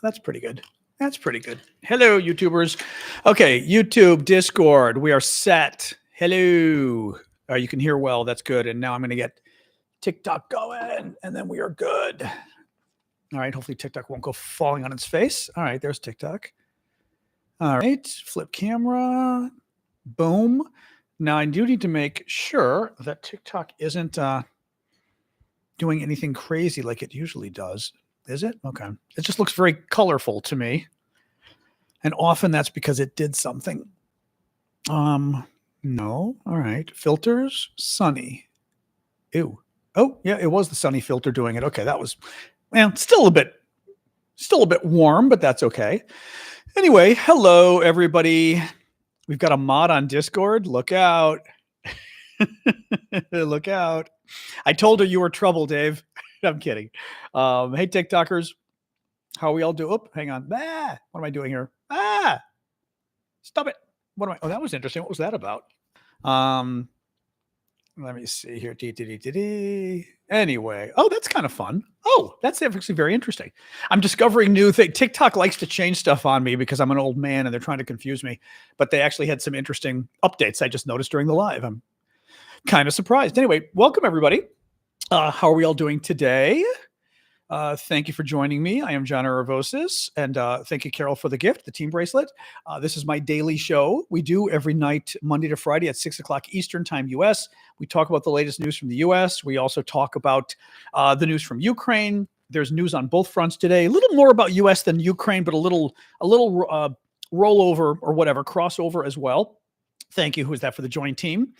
That's pretty good. That's pretty good. Hello, YouTubers. Okay, YouTube, Discord, we are set. Hello. You can hear well. That's good. And now I'm going to get TikTok going, and then we are good. All right. Hopefully TikTok won't go falling on its face. All right. There's TikTok. All right. Flip camera. Boom. Now I do need to make sure that TikTok isn't doing anything crazy like it usually does. Is it? Okay. It just looks very colorful to me. And often that's because it did something. No. All right. Filters, sunny. Ew. Oh, yeah, it was the sunny filter doing it. Okay, that was, well, still a bit warm, but that's okay. Anyway, hello everybody. We've got a mod on Discord. Look out. Look out. I told her you were trouble, Dave. I'm kidding. Hey, TikTokers. How are we all doing? Oh, hang on. What am I doing here? Stop it. Oh, that was interesting. What was that about? Let me see here. Anyway. Oh, that's kind of fun. Oh, that's actually very interesting. I'm discovering new things. TikTok likes to change stuff on me because I'm an old man and they're trying to confuse me. But they actually had some interesting updates I just noticed during the live. I'm kind of surprised. Anyway, welcome everybody. How are we all doing today? Thank you for joining me. I am John Aravosis, and thank you, Carol, for the gift, the team bracelet. This is my daily show. We do every night, Monday to Friday at 6 o'clock Eastern Time, U.S. We talk about the latest news from the U.S. We also talk about the news from Ukraine. There's news on both fronts today. A little more about U.S. than Ukraine, but a little rollover or whatever, crossover as well. Thank you. Who is that for the joint team?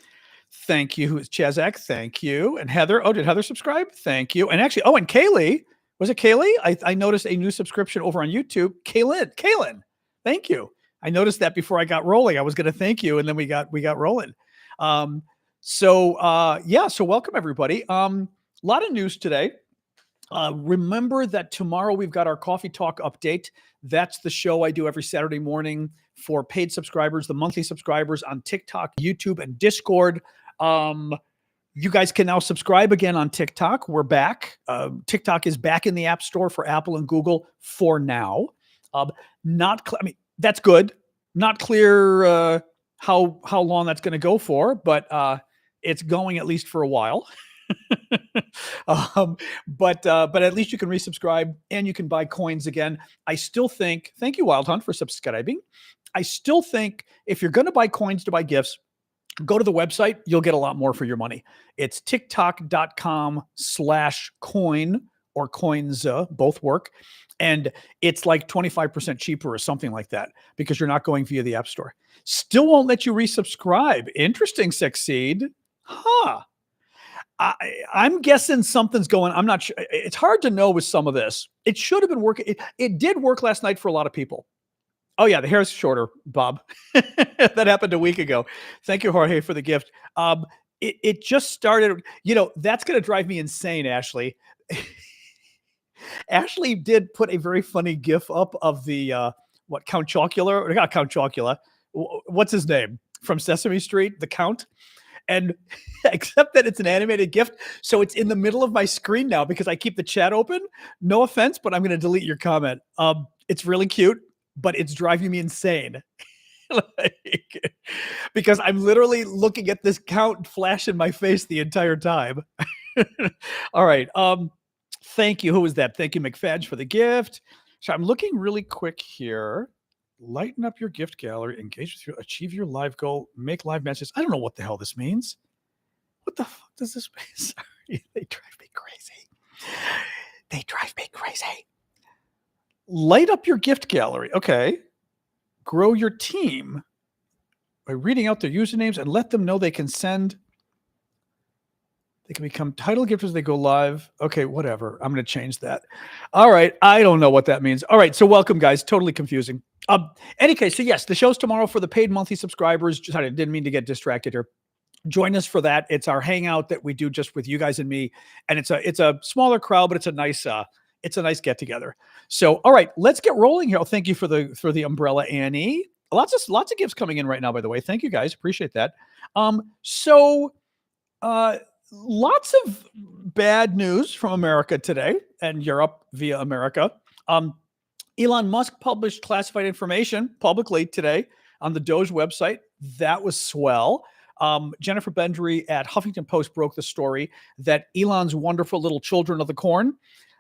Thank you. Who is Chazak? Thank you. And Heather. Oh, did Heather subscribe? Thank you. And actually, and Kaylee. Was it Kaylee? I noticed a new subscription over on YouTube. Kaylin, thank you. I noticed that before I got rolling. I was going to thank you, and then we got rolling. So welcome everybody. A lot of news today. Remember that tomorrow we've got our Coffee Talk update. That's the show I do every Saturday morning for paid subscribers, the monthly subscribers on TikTok, YouTube, and Discord. You guys can now subscribe again on TikTok. We're back. TikTok is back in the App Store for Apple and Google for now. That's good. Not clear how long that's going to go for, but it's going at least for a while. But at least you can resubscribe and you can buy coins again. I still think, thank you, Wild Hunt, for subscribing. I still think if you're going to buy coins to buy gifts, go to the website. You'll get a lot more for your money. It's tiktok.com/coin or coins, both work. And it's like 25% cheaper or something like that because you're not going via the App Store. Still won't let you resubscribe. Interesting, Succeed. Huh. I'm guessing something's going. I'm not sure. It's hard to know with some of this. It should have been working. It did work last night for a lot of people. Oh, yeah, the hair is shorter, Bob. That happened a week ago. Thank you, Jorge, for the gift. It just started. That's going to drive me insane, Ashley. Ashley did put a very funny GIF up of the, Count Chocula? Or not Count Chocula. What's his name? From Sesame Street, the Count. And except that it's an animated GIF, so it's in the middle of my screen now because I keep the chat open. No offense, but I'm going to delete your comment. It's really cute, but it's driving me insane. Because I'm literally looking at this count flash in my face the entire time. All right. Thank you. Who was that? Thank you, McFadge, for the gift. So I'm looking really quick here. Lighten up your gift gallery, engage with your, achieve your live goal, make live messages. I don't know what the hell this means. What the fuck does this mean? Sorry, they drive me crazy. They drive me crazy. Light up your gift gallery. Okay. Grow your team by reading out their usernames and let them know they can send. They can become title gifters as they go live. Okay, whatever. I'm going to change that. All right. I don't know what that means. All right. So welcome, guys. Totally confusing. Any case, so yes, the show's tomorrow for the paid monthly subscribers. Sorry, I didn't mean to get distracted here. Join us for that. It's our hangout that we do just with you guys and me. And it's a smaller crowd, but it's a nice get together. So, all right, let's get rolling here. Oh, thank you for the umbrella, Annie. Lots of gifts coming in right now, by the way. Thank you guys. Appreciate that. Lots of bad news from America today and Europe via America. Elon Musk published classified information publicly today on the Doge website. That was swell. Jennifer Bendry at Huffington Post broke the story that Elon's wonderful little children of the corn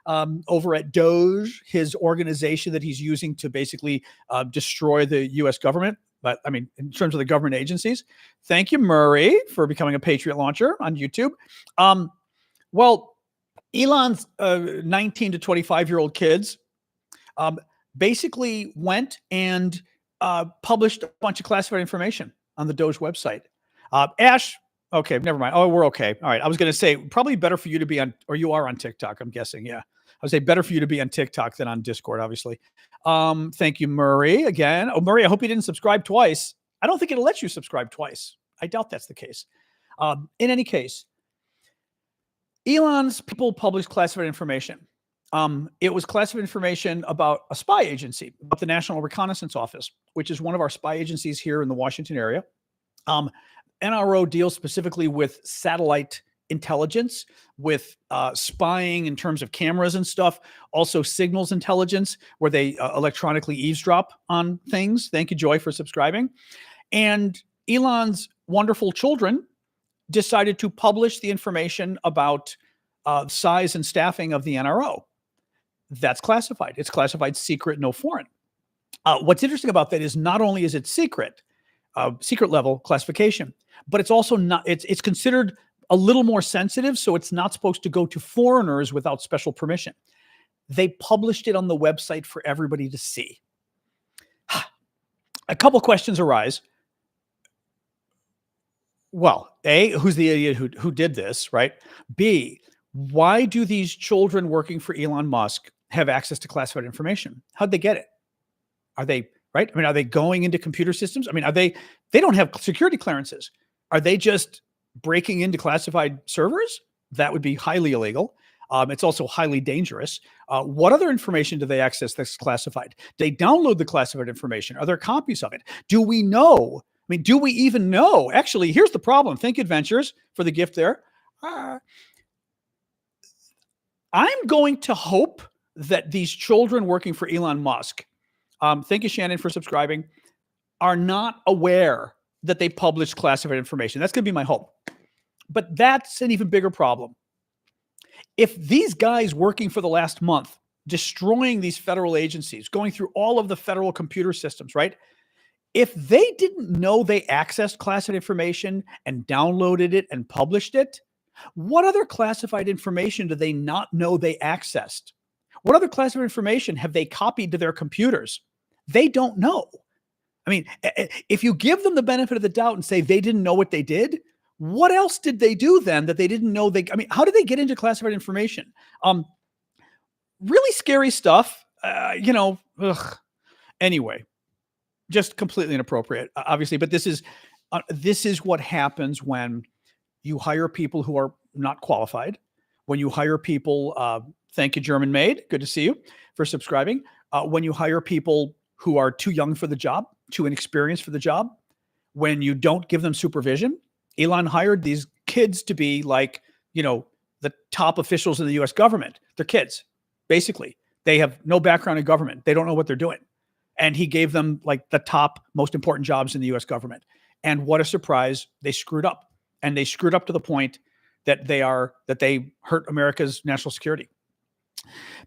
over at Doge, his organization that he's using to basically destroy the U.S. government. But I mean, in terms of the government agencies, thank you, Murray, for becoming a Patriot launcher on YouTube. Well, Elon's 19 to 25-year-old kids basically went and published a bunch of classified information on the Doge website. Ash, okay, never mind. Oh, we're okay. All right. I was going to say probably better for you to be on, or you are on TikTok, I'm guessing. Yeah. I would say better for you to be on TikTok than on Discord, obviously. Thank you, Murray, again. Oh, Murray, I hope you didn't subscribe twice. I don't think it'll let you subscribe twice. I doubt that's the case. In any case, Elon's people published classified information. It was classified information about a spy agency, about the National Reconnaissance Office, which is one of our spy agencies here in the Washington area. NRO deals specifically with satellite intelligence, with spying in terms of cameras and stuff, also signals intelligence, where they electronically eavesdrop on things. Thank you, Joy, for subscribing. And Elon's wonderful children decided to publish the information about size and staffing of the NRO. That's classified. It's classified secret, no foreign. What's interesting about that is not only is it secret level classification, but it's also not, it's considered a little more sensitive, so it's not supposed to go to foreigners without special permission. They published it on the website for everybody to see. A couple questions arise. Well, A, who's the idiot who did this, right? B, why do these children working for Elon Musk have access to classified information? How'd they get it? Are they, right? I mean, are they going into computer systems? I mean, they don't have security clearances. Are they just breaking into classified servers? That would be highly illegal. It's also highly dangerous. What other information do they access that's classified? They download the classified information. Are there copies of it? Do we know? I mean, do we even know? Actually, here's the problem. Thank you, Adventures, for the gift there. I'm going to hope that these children working for Elon Musk, thank you, Shannon, for subscribing, are not aware that they published classified information. That's going to be my hope. But that's an even bigger problem. If these guys working for the last month, destroying these federal agencies, going through all of the federal computer systems, right? If they didn't know they accessed classified information and downloaded it and published it, what other classified information do they not know they accessed? What other classified information have they copied to their computers? They don't know. I mean, if you give them the benefit of the doubt and say they didn't know what they did, what else did they do then that they didn't know I mean, how did they get into classified information? Really scary stuff, Anyway, just completely inappropriate, obviously, but this is what happens when you hire people who are not qualified, when you hire people, thank you, German Maid, good to see you for subscribing, when you hire people who are too young for the job, too inexperienced for the job, when you don't give them supervision. Elon hired these kids to be like, the top officials in the U.S. government. They're kids, basically. They have no background in government. They don't know what they're doing. And he gave them like the top most important jobs in the U.S. government. And what a surprise, they screwed up. And they screwed up to the point that they hurt America's national security.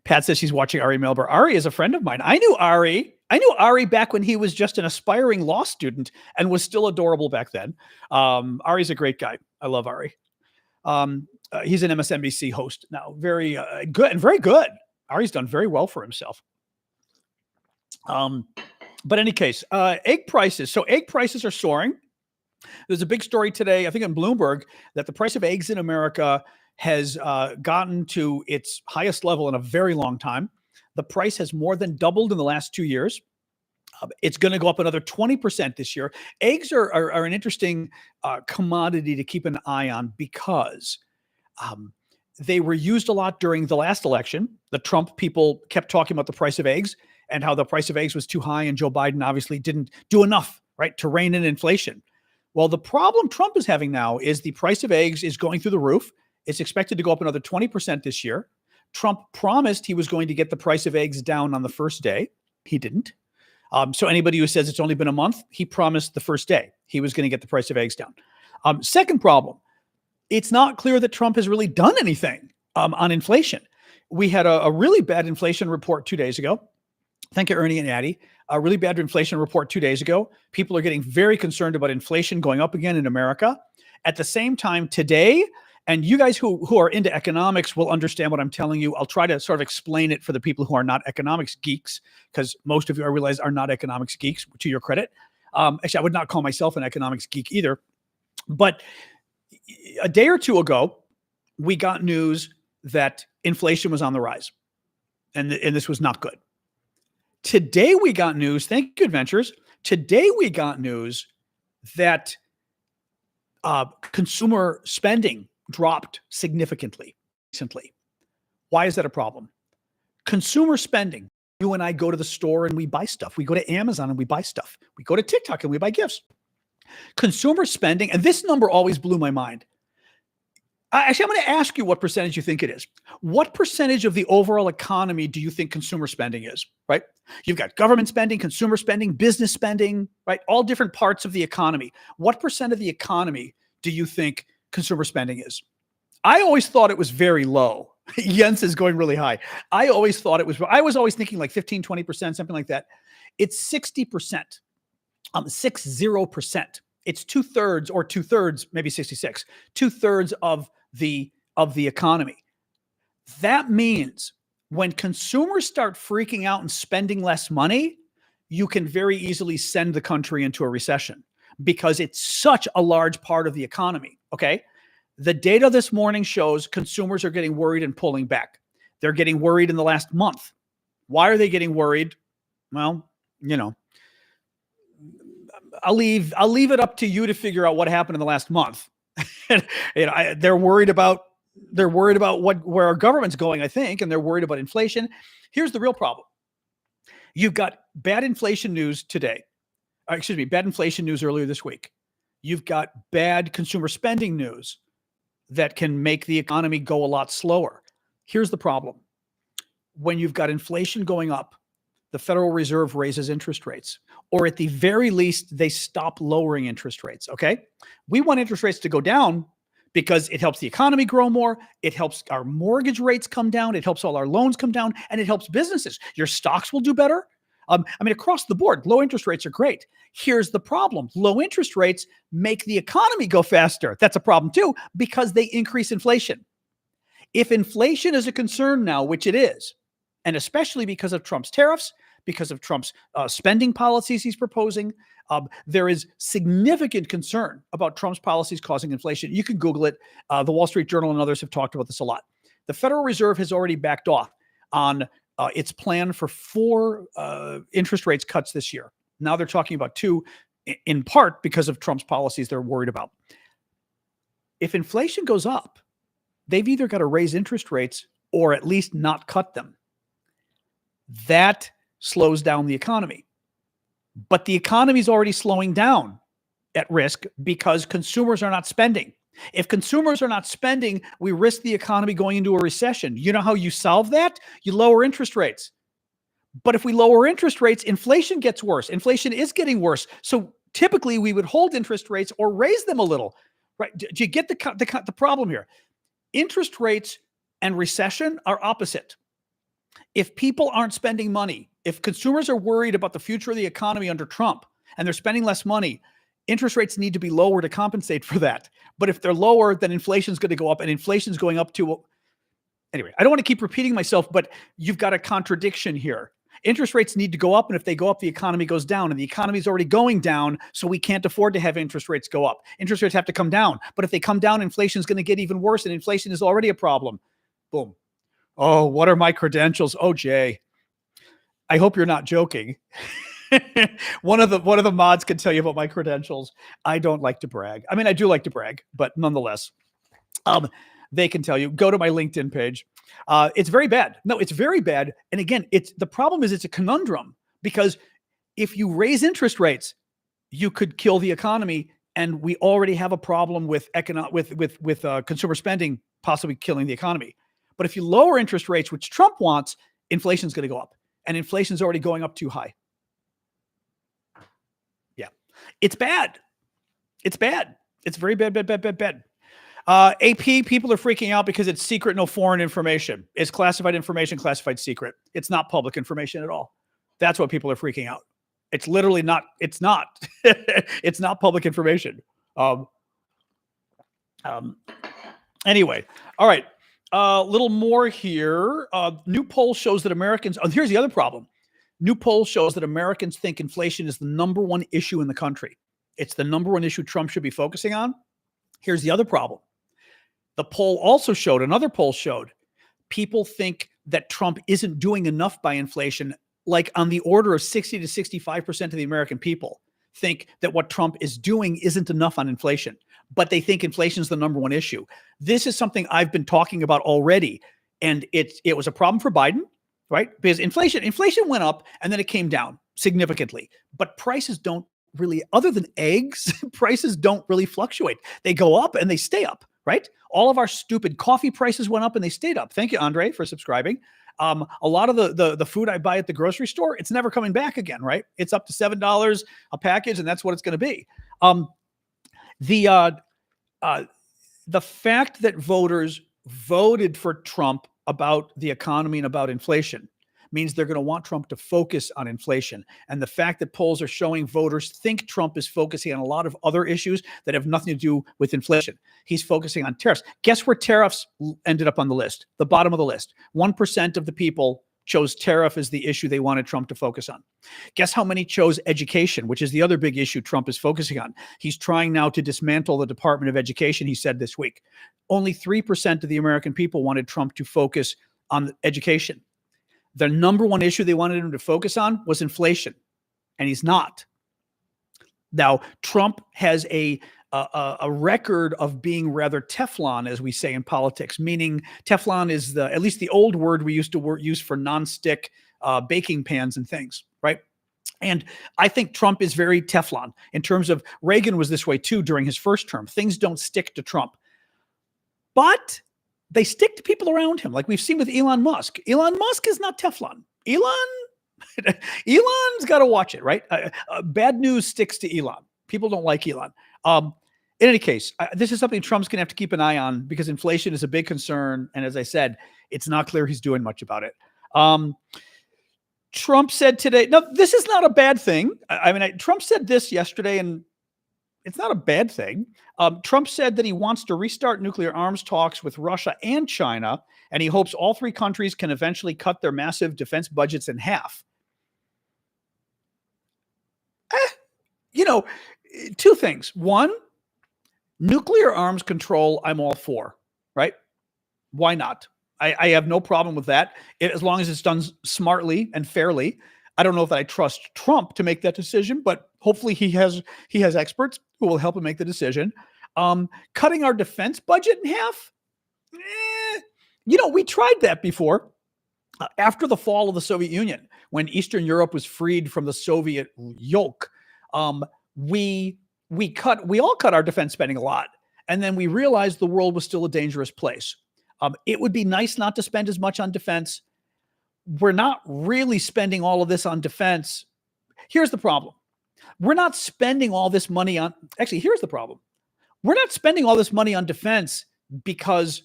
Pat says she's watching Ari Melber. Ari is a friend of mine. I knew Ari back when he was just an aspiring law student and was still adorable back then. Ari's a great guy. I love Ari. He's an MSNBC host now. Very good and very good. Ari's done very well for himself. But in any case, egg prices. So egg prices are soaring. There's a big story today, I think in Bloomberg, that the price of eggs in America has gotten to its highest level in a very long time. The price has more than doubled in the last 2 years. It's going to go up another 20% this year. Eggs are an interesting commodity to keep an eye on because they were used a lot during the last election. The Trump people kept talking about the price of eggs and how the price of eggs was too high, and Joe Biden obviously didn't do enough, right, to rein in inflation. Well, the problem Trump is having now is the price of eggs is going through the roof. It's expected to go up another 20% this year. Trump promised he was going to get the price of eggs down on the first day. He didn't. So anybody who says it's only been a month, he promised the first day he was going to get the price of eggs down. Second problem, it's not clear that Trump has really done anything on inflation. We had a really bad inflation report 2 days ago. Thank you, Ernie and Addie. A really bad inflation report 2 days ago. People are getting very concerned about inflation going up again in America. At the same time, today, and you guys who are into economics will understand what I'm telling you. I'll try to sort of explain it for the people who are not economics geeks, because most of you, I realize, are not economics geeks, to your credit. Actually, I would not call myself an economics geek either. But a day or two ago, we got news that inflation was on the rise, and this was not good. Today we got news, thank you, Adventures. Today we got news that consumer spending dropped significantly recently. Why is that a problem? Consumer spending. You and I go to the store and we buy stuff. We go to Amazon and we buy stuff. We go to TikTok and we buy gifts. Consumer spending, and this number always blew my mind. Actually, I'm going to ask you what percentage you think it is. What percentage of the overall economy do you think consumer spending is, right? You've got government spending, consumer spending, business spending, right? All different parts of the economy. What percent of the economy do you think consumer spending is? I always thought it was very low. Jens is going really high. I was always thinking like 15, 20%, something like that. It's 60%, 60%. It's two-thirds, maybe 66, two-thirds of the economy. That means when consumers start freaking out and spending less money, you can very easily send the country into a recession because it's such a large part of the economy. Okay. The data this morning shows consumers are getting worried and pulling back. They're getting worried in the last month. Why are they getting worried? Well, I'll leave it up to you to figure out what happened in the last month. They're worried about where our government's going, I think, and they're worried about inflation. Here's the real problem. You've got bad inflation news today. Bad inflation news earlier this week. You've got bad consumer spending news that can make the economy go a lot slower. Here's the problem. When you've got inflation going up, the Federal Reserve raises interest rates, or at the very least, they stop lowering interest rates, okay? We want interest rates to go down because it helps the economy grow more, it helps our mortgage rates come down, it helps all our loans come down, and it helps businesses. Your stocks will do better. Across the board, low interest rates are great. Here's the problem. Low interest rates make the economy go faster. That's a problem too, because they increase inflation. If inflation is a concern now, which it is, and especially because of Trump's tariffs, because of Trump's spending policies he's proposing, there is significant concern about Trump's policies causing inflation. You can Google it. The Wall Street Journal and others have talked about this a lot. The Federal Reserve has already backed off on its plan for 4 interest rates cuts this year. Now they're talking about 2, in part because of Trump's policies they're worried about. If inflation goes up, they've either got to raise interest rates or at least not cut them. That slows down the economy. But the economy is already slowing down at risk because consumers are not spending. If consumers are not spending, we risk the economy going into a recession. You know how you solve that? You lower interest rates. But if we lower interest rates, inflation gets worse. Inflation is getting worse. So typically we would hold interest rates or raise them a little. Right? Do you get the problem here? Interest rates and recession are opposite. If people aren't spending money, if consumers are worried about the future of the economy under Trump and they're spending less money, interest rates need to be lower to compensate for that. But if they're lower, then inflation is going to go up, and inflation is going up to, anyway, I don't want to keep repeating myself, but you've got a contradiction here. Interest rates need to go up, and if they go up, the economy goes down, and the economy is already going down, so we can't afford to have interest rates go up. Interest rates have to come down, but if they come down, inflation is going to get even worse, and inflation is already a problem. Boom. Oh, what are my credentials? Oh, Jay, I hope you're not joking. One of the mods can tell you about my credentials. I don't like to brag. I mean, I do like to brag, but nonetheless, they can tell you. Go to my LinkedIn page. It's very bad. No, it's very bad. And again, the problem is it's a conundrum, because if you raise interest rates, you could kill the economy, and we already have a problem with consumer spending possibly killing the economy. But if you lower interest rates, which Trump wants, inflation is going to go up. and inflation's already going up too high. Yeah, it's bad. It's bad. It's very bad, bad, bad, bad, bad. AP, people are freaking out because it's secret, no foreign information. It's classified information, classified secret. It's not public information at all. That's what people are freaking out. It's literally not. It's not. It's not public information. Anyway, all right. Little more here. New poll shows that Americans. Oh, here's the other problem. New poll shows that Americans think inflation is the number one issue in the country. It's the number one issue Trump should be focusing on. Here's the other problem. The poll also showed, another poll showed, people think that Trump isn't doing enough by inflation, like on the order of 60 to 65% of the American people think that what Trump is doing isn't enough on inflation, but they think inflation is the number one issue. This is something I've been talking about already, and it was a problem for Biden, right? Because inflation went up and then it came down significantly, but prices don't really, other than eggs, prices don't really fluctuate. They go up and they stay up, right? All of our stupid coffee prices went up and they stayed up. Thank you, Andre, for subscribing. A lot of the food I buy at the grocery store, it's never coming back again, right? It's up to $7 a package, and that's what it's going to be. The fact that voters voted for Trump about the economy and about inflation means they're going to want Trump to focus on inflation. And the fact that polls are showing voters think Trump is focusing on a lot of other issues that have nothing to do with inflation. He's focusing on tariffs. Guess where tariffs ended up on the list? The bottom of the list. 1% of the people chose tariff as the issue they wanted Trump to focus on. Guess how many chose education, which is the other big issue Trump is focusing on. He's trying now to dismantle the Department of Education, he said this week. Only 3% of the American people wanted Trump to focus on education. The number one issue they wanted him to focus on was inflation, and he's not. Now, Trump has a record of being rather Teflon, as we say in politics, meaning Teflon is at least the old word we used to use for nonstick baking pans and things, right? And I think Trump is very Teflon in terms of Reagan was this way too during his first term. Things don't stick to Trump, but they stick to people around him, like we've seen with Elon Musk. Elon Musk is not Teflon. Elon's got to watch it, right? Bad news sticks to Elon. People don't like Elon. In any case, this is something Trump's going to have to keep an eye on because inflation is a big concern. And as I said, it's not clear he's doing much about it. Trump said today, no, this is not a bad thing. Trump said this yesterday, and it's not a bad thing. Trump said that he wants to restart nuclear arms talks with Russia and China, and he hopes all three countries can eventually cut their massive defense budgets in half. Two things. One, nuclear arms control, I'm all for, right? Why not? I have no problem with that, as long as it's done smartly and fairly. I don't know that I trust Trump to make that decision, but hopefully he has experts who will help him make the decision. Cutting our defense budget in half? We tried that before. After the fall of the Soviet Union, when Eastern Europe was freed from the Soviet yoke, we all cut our defense spending a lot. And then we realized the world was still a dangerous place. It would be nice not to spend as much on defense. We're not really spending all of this on defense. Here's the problem. We're not spending all this money on, actually, here's the problem. We're not spending all this money on defense because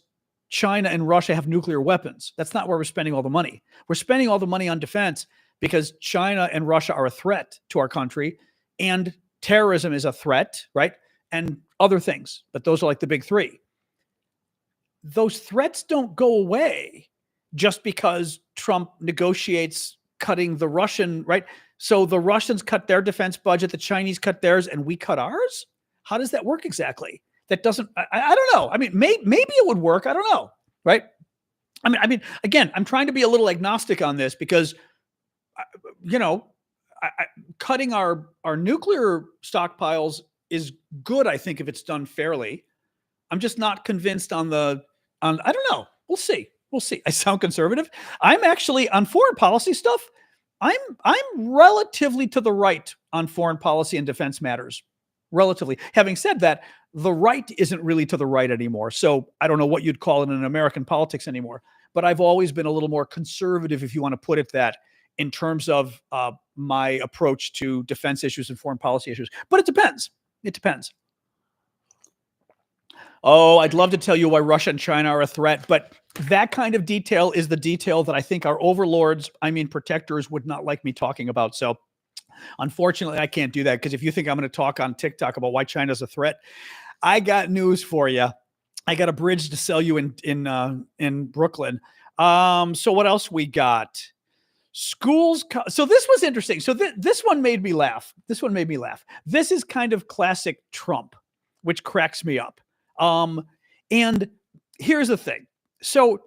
China and Russia have nuclear weapons. That's not where we're spending all the money. We're spending all the money on defense because China and Russia are a threat to our country, and terrorism is a threat, right? And other things, but those are like the big three. Those threats don't go away just because Trump negotiates cutting the Russian, right? So the Russians cut their defense budget, the Chinese cut theirs, and we cut ours? How does that work exactly? That doesn't, I don't know. Maybe it would work. I don't know, right? Again, I'm trying to be a little agnostic on this because, cutting our nuclear stockpiles is good, I think, if it's done fairly. I'm just not convinced I don't know. We'll see. I sound conservative. I'm actually on foreign policy stuff. I'm relatively to the right on foreign policy and defense matters. Relatively. Having said that, the right isn't really to the right anymore. So I don't know what you'd call it in American politics anymore. But I've always been a little more conservative, if you want to put it that, in terms of my approach to defense issues and foreign policy issues. But it depends. It depends. Oh, I'd love to tell you why Russia and China are a threat, but that kind of detail is the detail that I think our overlords, I mean protectors, would not like me talking about. So unfortunately, I can't do that, because if you think I'm going to talk on TikTok about why China's a threat, I got news for you. I got a bridge to sell you in Brooklyn. So what else we got? Schools. So this was interesting. So this one made me laugh. This is kind of classic Trump, which cracks me up. And here's the thing. So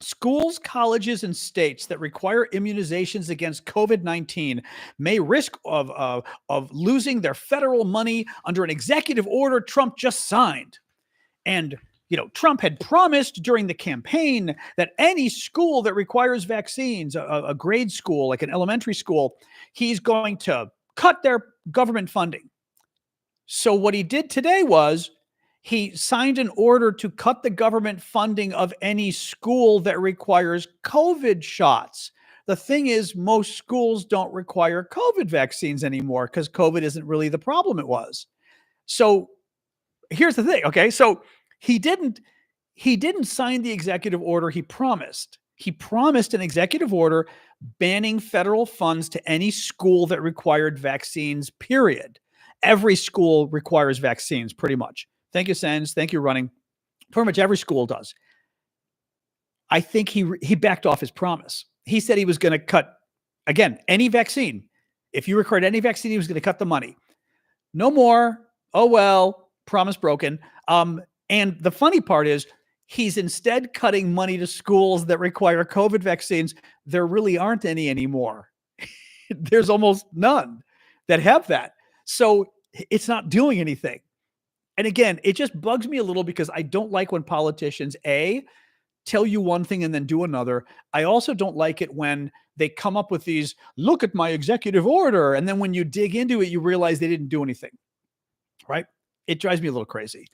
schools, colleges, and states that require immunizations against COVID-19 may risk of losing their federal money under an executive order Trump just signed. And, Trump had promised during the campaign that any school that requires vaccines, a grade school, like an elementary school, he's going to cut their government funding. So what he did today was he signed an order to cut the government funding of any school that requires COVID shots. The thing is, most schools don't require COVID vaccines anymore because COVID isn't really the problem it was. So here's the thing. Okay. So he didn't sign the executive order he promised. He promised an executive order banning federal funds to any school that required vaccines, period. Every school requires vaccines, pretty much. Thank you, Sens. Thank you, Running. Pretty much every school does. I think he backed off his promise. He said he was going to cut, again, any vaccine. If you required any vaccine, he was going to cut the money. No more. Oh, well, promise broken. And the funny part is he's instead cutting money to schools that require COVID vaccines. There really aren't any anymore. There's almost none that have that. So it's not doing anything. And again, it just bugs me a little because I don't like when politicians, tell you one thing and then do another. I also don't like it when they come up with these, look at my executive order. And then when you dig into it, you realize they didn't do anything, right? It drives me a little crazy.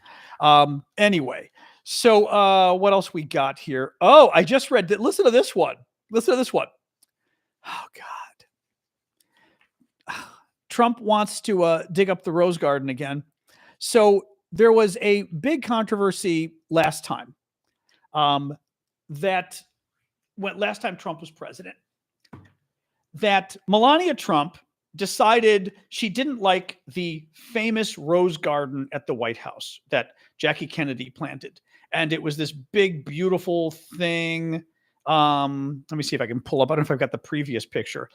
Anyway, so what else we got here? Oh, I just read that. Listen to this one. Oh, God. Trump wants to dig up the Rose Garden again. So there was a big controversy last time last time Trump was president, that Melania Trump decided she didn't like the famous Rose Garden at the White House that Jackie Kennedy planted. And it was this big, beautiful thing. Let me see if I can pull up. I don't know if I've got the previous picture.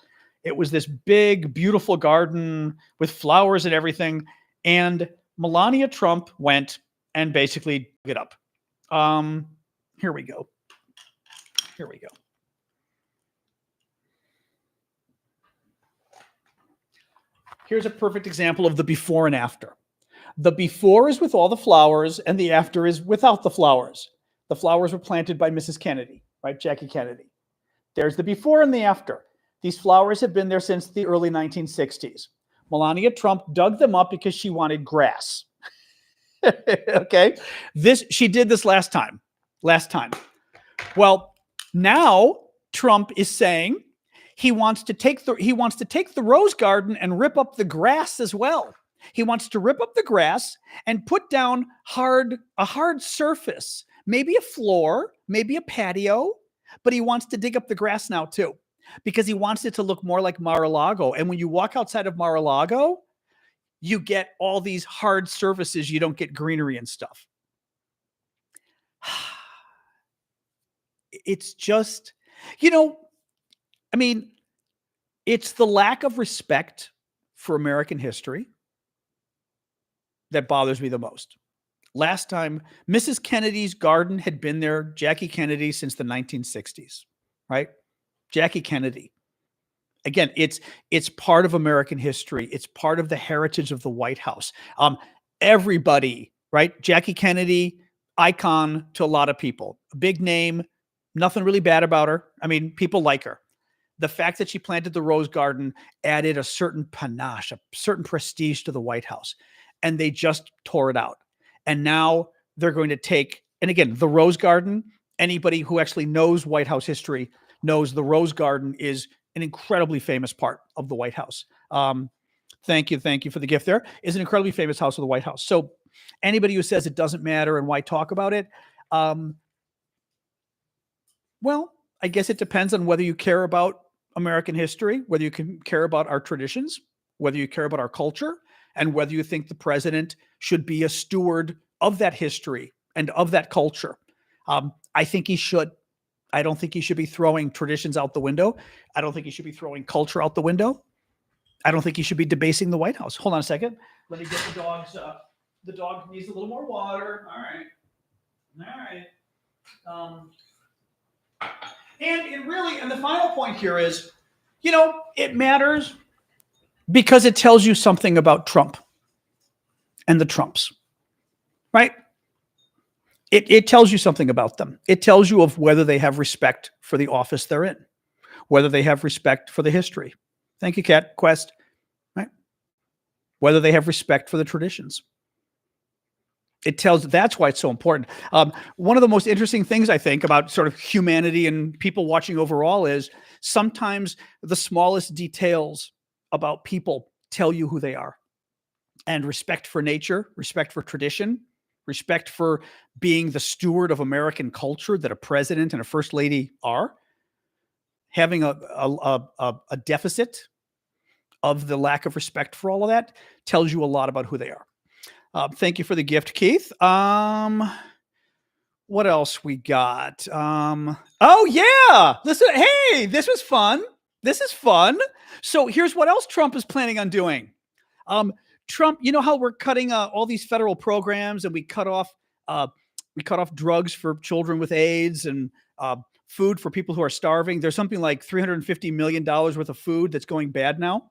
It was this big, beautiful garden with flowers and everything. And Melania Trump went and basically dug it up. Here we go. Here's a perfect example of the before and after. The before is with all the flowers and the after is without the flowers. The flowers were planted by Mrs. Kennedy, right? Jackie Kennedy. There's the before and the after. These flowers have been there since the early 1960s. Melania Trump dug them up because she wanted grass. Okay. She did this last time. Well, now Trump is saying he wants to take the Rose Garden and rip up the grass as well. He wants to rip up the grass and put down a hard surface, maybe a floor, maybe a patio, but he wants to dig up the grass now too, because he wants it to look more like Mar-a-Lago. And when you walk outside of Mar-a-Lago, you get all these hard surfaces. You don't get greenery and stuff. It's just, it's the lack of respect for American history that bothers me the most. Last time, Mrs. Kennedy's garden had been there, Jackie Kennedy, since the 1960s, right? Jackie Kennedy. Again, it's part of American history. It's part of the heritage of the White House. Everybody, right? Jackie Kennedy, icon to a lot of people. A big name, nothing really bad about her. I mean, people like her. The fact that she planted the Rose Garden added a certain panache, a certain prestige to the White House. And they just tore it out. And now they're going to take, and again, the Rose Garden, anybody who actually knows White House history knows the Rose Garden is an incredibly famous part of the White House. Thank you for the gift. There is an incredibly famous house of the White House. So anybody who says it doesn't matter and why talk about it, well, I guess it depends on whether you care about American history, whether you can care about our traditions, whether you care about our culture, and whether you think the president should be a steward of that history and of that culture. I think he should. I don't think he should be throwing traditions out the window. I don't think he should be throwing culture out the window. I don't think he should be debasing the White House. Hold on a second. Let me get the dog's. The dog needs a little more water. All right. And the final point here is, it matters because it tells you something about Trump and the Trumps, right? It tells you something about them. It tells you of whether they have respect for the office they're in, whether they have respect for the history. Thank you, Cat Quest. Right? Whether they have respect for the traditions. That's why it's so important. One of the most interesting things I think about sort of humanity and people watching overall is sometimes the smallest details about people tell you who they are. And respect for nature, respect for tradition, respect for being the steward of American culture that a president and a first lady are, having a deficit of the lack of respect for all of that tells you a lot about who they are. Thank you for the gift, Keith. What else we got? Oh yeah. Listen, hey, this was fun. This is fun. So here's what else Trump is planning on doing. Trump, you know how we're cutting all these federal programs and we cut off drugs for children with AIDS and food for people who are starving. There's something like $350 million worth of food that's going bad now.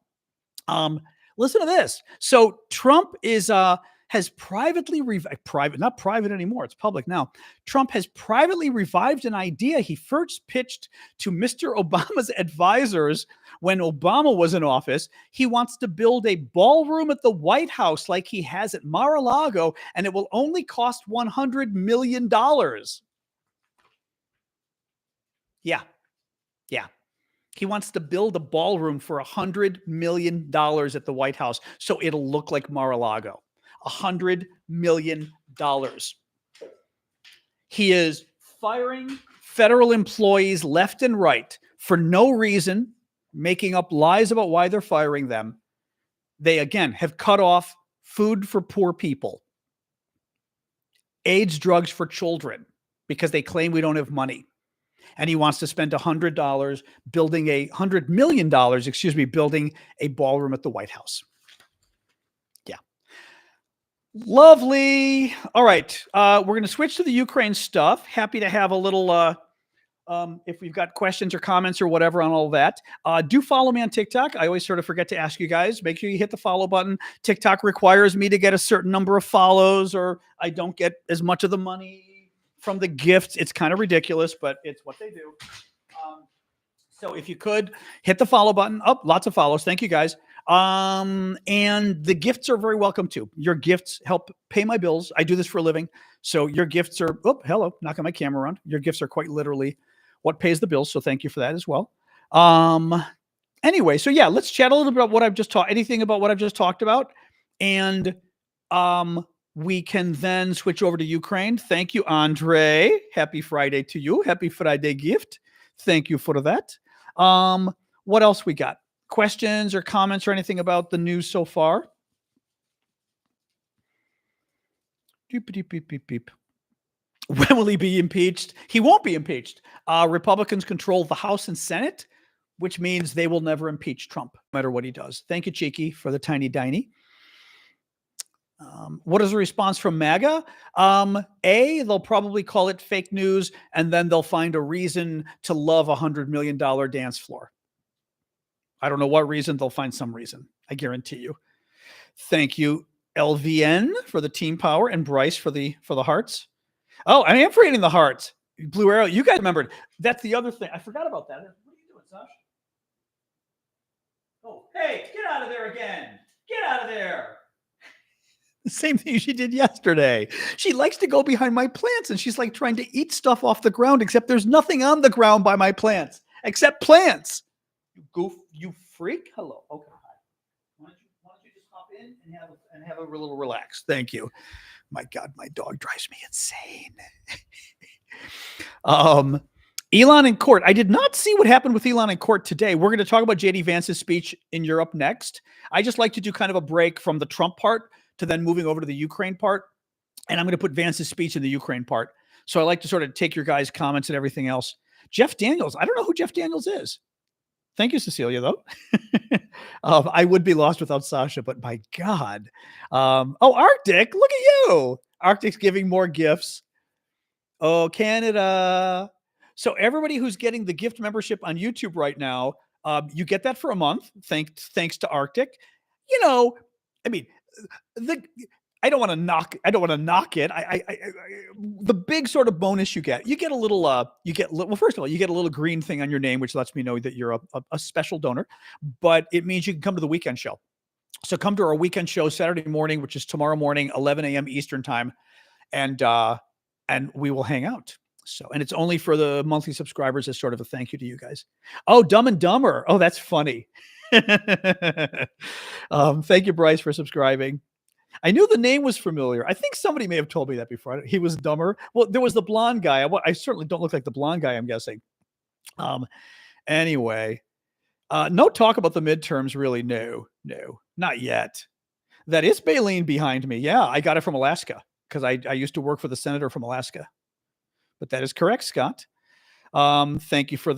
Listen to this. So Trump has privately not private anymore. It's public now. Trump has privately revived an idea he first pitched to Mr. Obama's advisors when Obama was in office. He wants to build a ballroom at the White House like he has at Mar-a-Lago, and it will only cost $100 million. Yeah. He wants to build a ballroom for $100 million at the White House so it'll look like Mar-a-Lago. $100 million. He is firing federal employees left and right for no reason, making up lies about why they're firing them. They, again, have cut off food for poor people, AIDS drugs for children, because they claim we don't have money. And he wants to spend $100 building $100 million, building a ballroom at the White House. Lovely. All right. We're going to switch to the Ukraine stuff. Happy to have a little, if we've got questions or comments or whatever on all that. Do follow me on TikTok. I always sort of forget to ask you guys. Make sure you hit the follow button. TikTok requires me to get a certain number of follows or I don't get as much of the money from the gifts. It's kind of ridiculous, but it's what they do. So if you could hit the follow button. Oh, lots of follows. Thank you guys. And the gifts are very welcome too. Your gifts help pay my bills. I do this for a living. So your gifts are, knocking my camera around. Your gifts are quite literally what pays the bills. So thank you for that as well. Anyway, so yeah, let's chat a little bit about what I've just talked, anything about what I've just talked about. And, we can then switch over to Ukraine. Thank you, Andre. Happy Friday to you. Happy Friday gift. Thank you for that. What else we got? Questions or comments or anything about the news so far? Beep, beep, beep, beep. When will he be impeached? He won't be impeached. Republicans control the House and Senate, which means they will never impeach Trump, no matter what he does. Thank you, Cheeky, for the tiny diny. What is the response from MAGA? They'll probably call it fake news, and then they'll find a reason to love $100 million dance floor. I don't know what reason. They'll find some reason. I guarantee you. Thank you, LVN, for the team power, and Bryce for the hearts. Oh, I am creating the hearts. Blue Arrow. You guys remembered. That's the other thing. I forgot about that. What are you doing, Sash? Oh, hey, get out of there again. Get out of there. The same thing she did yesterday. She likes to go behind my plants, and she's like trying to eat stuff off the ground, except there's nothing on the ground by my plants, except plants. You goof, you freak. Hello. Okay. Hi. Why don't you just hop in and have a little relax? Thank you. My God, my dog drives me insane. Um, Elon in court. I did not see what happened with Elon in court today. We're going to talk about JD Vance's speech in Europe next. I just like to do kind of a break from the Trump part to then moving over to the Ukraine part. And I'm going to put Vance's speech in the Ukraine part. So I like to sort of take your guys' comments and everything else. Jeff Daniels. I don't know who Jeff Daniels is. Thank you, Cecilia, though. I would be lost without Sasha, but my God. Oh, Arctic, look at you. Arctic's giving more gifts. Oh, Canada. So everybody who's getting the gift membership on YouTube right now, you get that for a month. Thanks to Arctic. You know, I mean, the I don't want to knock it. The big sort of bonus you get a little, well, first of all, you get a little green thing on your name, which lets me know that you're a special donor, but it means you can come to the weekend show. So come to our weekend show Saturday morning, which is tomorrow morning, 11 a.m. Eastern time. And we will hang out. So, and it's only for the monthly subscribers as sort of a thank you to you guys. Oh, Dumb and Dumber. Oh, that's funny. Thank you, Bryce, for subscribing. I knew the name was familiar. I think somebody may have told me that before. He was dumber. Well, there was the blonde guy. I certainly don't look like the blonde guy, I'm guessing. Anyway, no talk about the midterms, really. No, not yet. That is Baleen behind me. Yeah, I got it from Alaska because I used to work for the senator from Alaska. But that is correct, Scott. Thank you for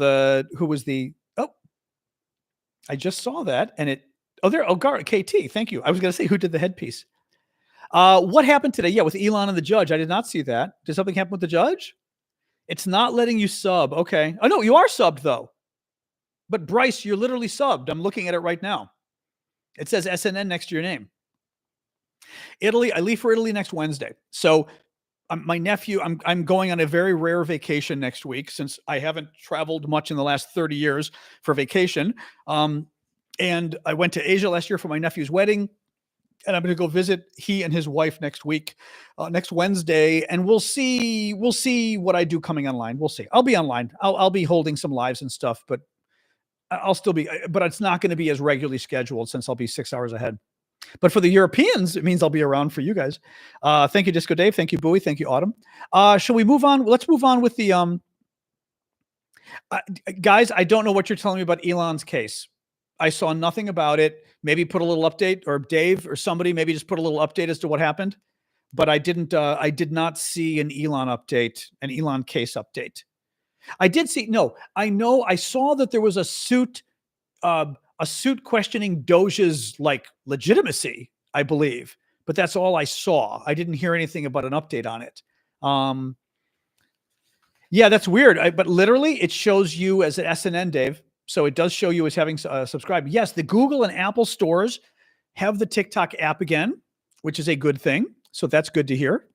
I just saw that. And KT, thank you. I was going to say, who did the headpiece? What happened today? Yeah, with Elon and the judge. I did not see that. Did something happen with the judge? It's not letting you sub. Okay. Oh, no, you are subbed, though. But Bryce, you're literally subbed. I'm looking at it right now. It says SNN next to your name. Italy, I leave for Italy next Wednesday. So my nephew, I'm going on a very rare vacation next week since I haven't traveled much in the last 30 years for vacation. And I went to Asia last year for my nephew's wedding. And I'm going to go visit he and his wife next week, next Wednesday, and we'll see what I do coming online. We'll see. I'll be online. I'll be holding some lives and stuff, but I'll still be. But it's not going to be as regularly scheduled since I'll be 6 hours ahead. But for the Europeans, it means I'll be around for you guys. Thank you, Disco Dave. Thank you, Bowie. Thank you, Autumn. Shall we move on? Let's move on with the guys. I don't know what you're telling me about Elon's case. I saw nothing about it. Maybe put a little update, or Dave or somebody maybe just put a little update as to what happened. But I didn't. I did not see an Elon update, an Elon case update. I did see. No, I know. I saw that there was a suit questioning Doge's legitimacy, I believe. But that's all I saw. I didn't hear anything about an update on it. Yeah, that's weird. But literally, it shows you as an SNN, Dave. So it does show you as having subscribed. Yes, the Google and Apple stores have the TikTok app again, which is a good thing. So that's good to hear.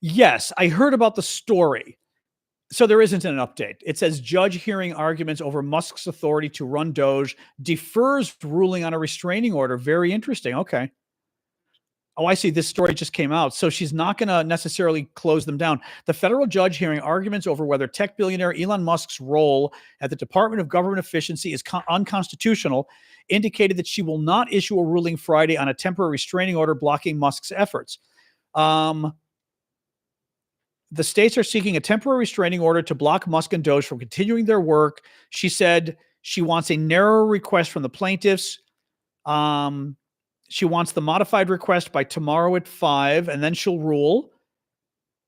Yes, I heard about the story. So there isn't an update. It says judge hearing arguments over Musk's authority to run Doge defers ruling on a restraining order. Very interesting. Okay. Oh, I see. This story just came out. So she's not going to necessarily close them down. The federal judge hearing arguments over whether tech billionaire Elon Musk's role at the Department of Government Efficiency is unconstitutional indicated that she will not issue a ruling Friday on a temporary restraining order blocking Musk's efforts. The states are seeking a temporary restraining order to block Musk and Doge from continuing their work. She said she wants a narrower request from the plaintiffs. She wants the modified request by tomorrow at 5, and then she'll rule.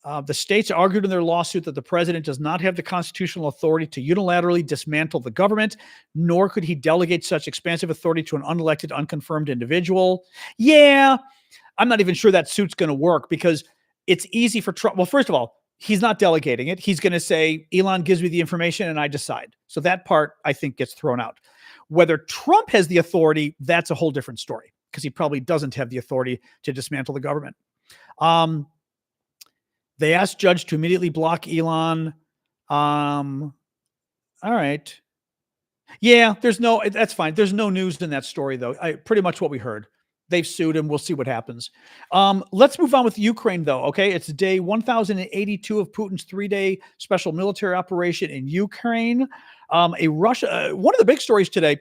The states argued in their lawsuit that the president does not have the constitutional authority to unilaterally dismantle the government, nor could he delegate such expansive authority to an unelected, unconfirmed individual. Yeah, I'm not even sure that suit's going to work because it's easy for Trump. Well, first of all, he's not delegating it. He's going to say, Elon gives me the information and I decide. So that part, I think, gets thrown out. Whether Trump has the authority, that's a whole different story because he probably doesn't have the authority to dismantle the government. They asked judge to immediately block Elon. All right. Yeah, that's fine. There's no news in that story, though. Pretty much what we heard. They've sued him. We'll see what happens. Let's move on with Ukraine, though. Okay, it's day 1082 of Putin's 3-day special military operation in Ukraine. One of the big stories today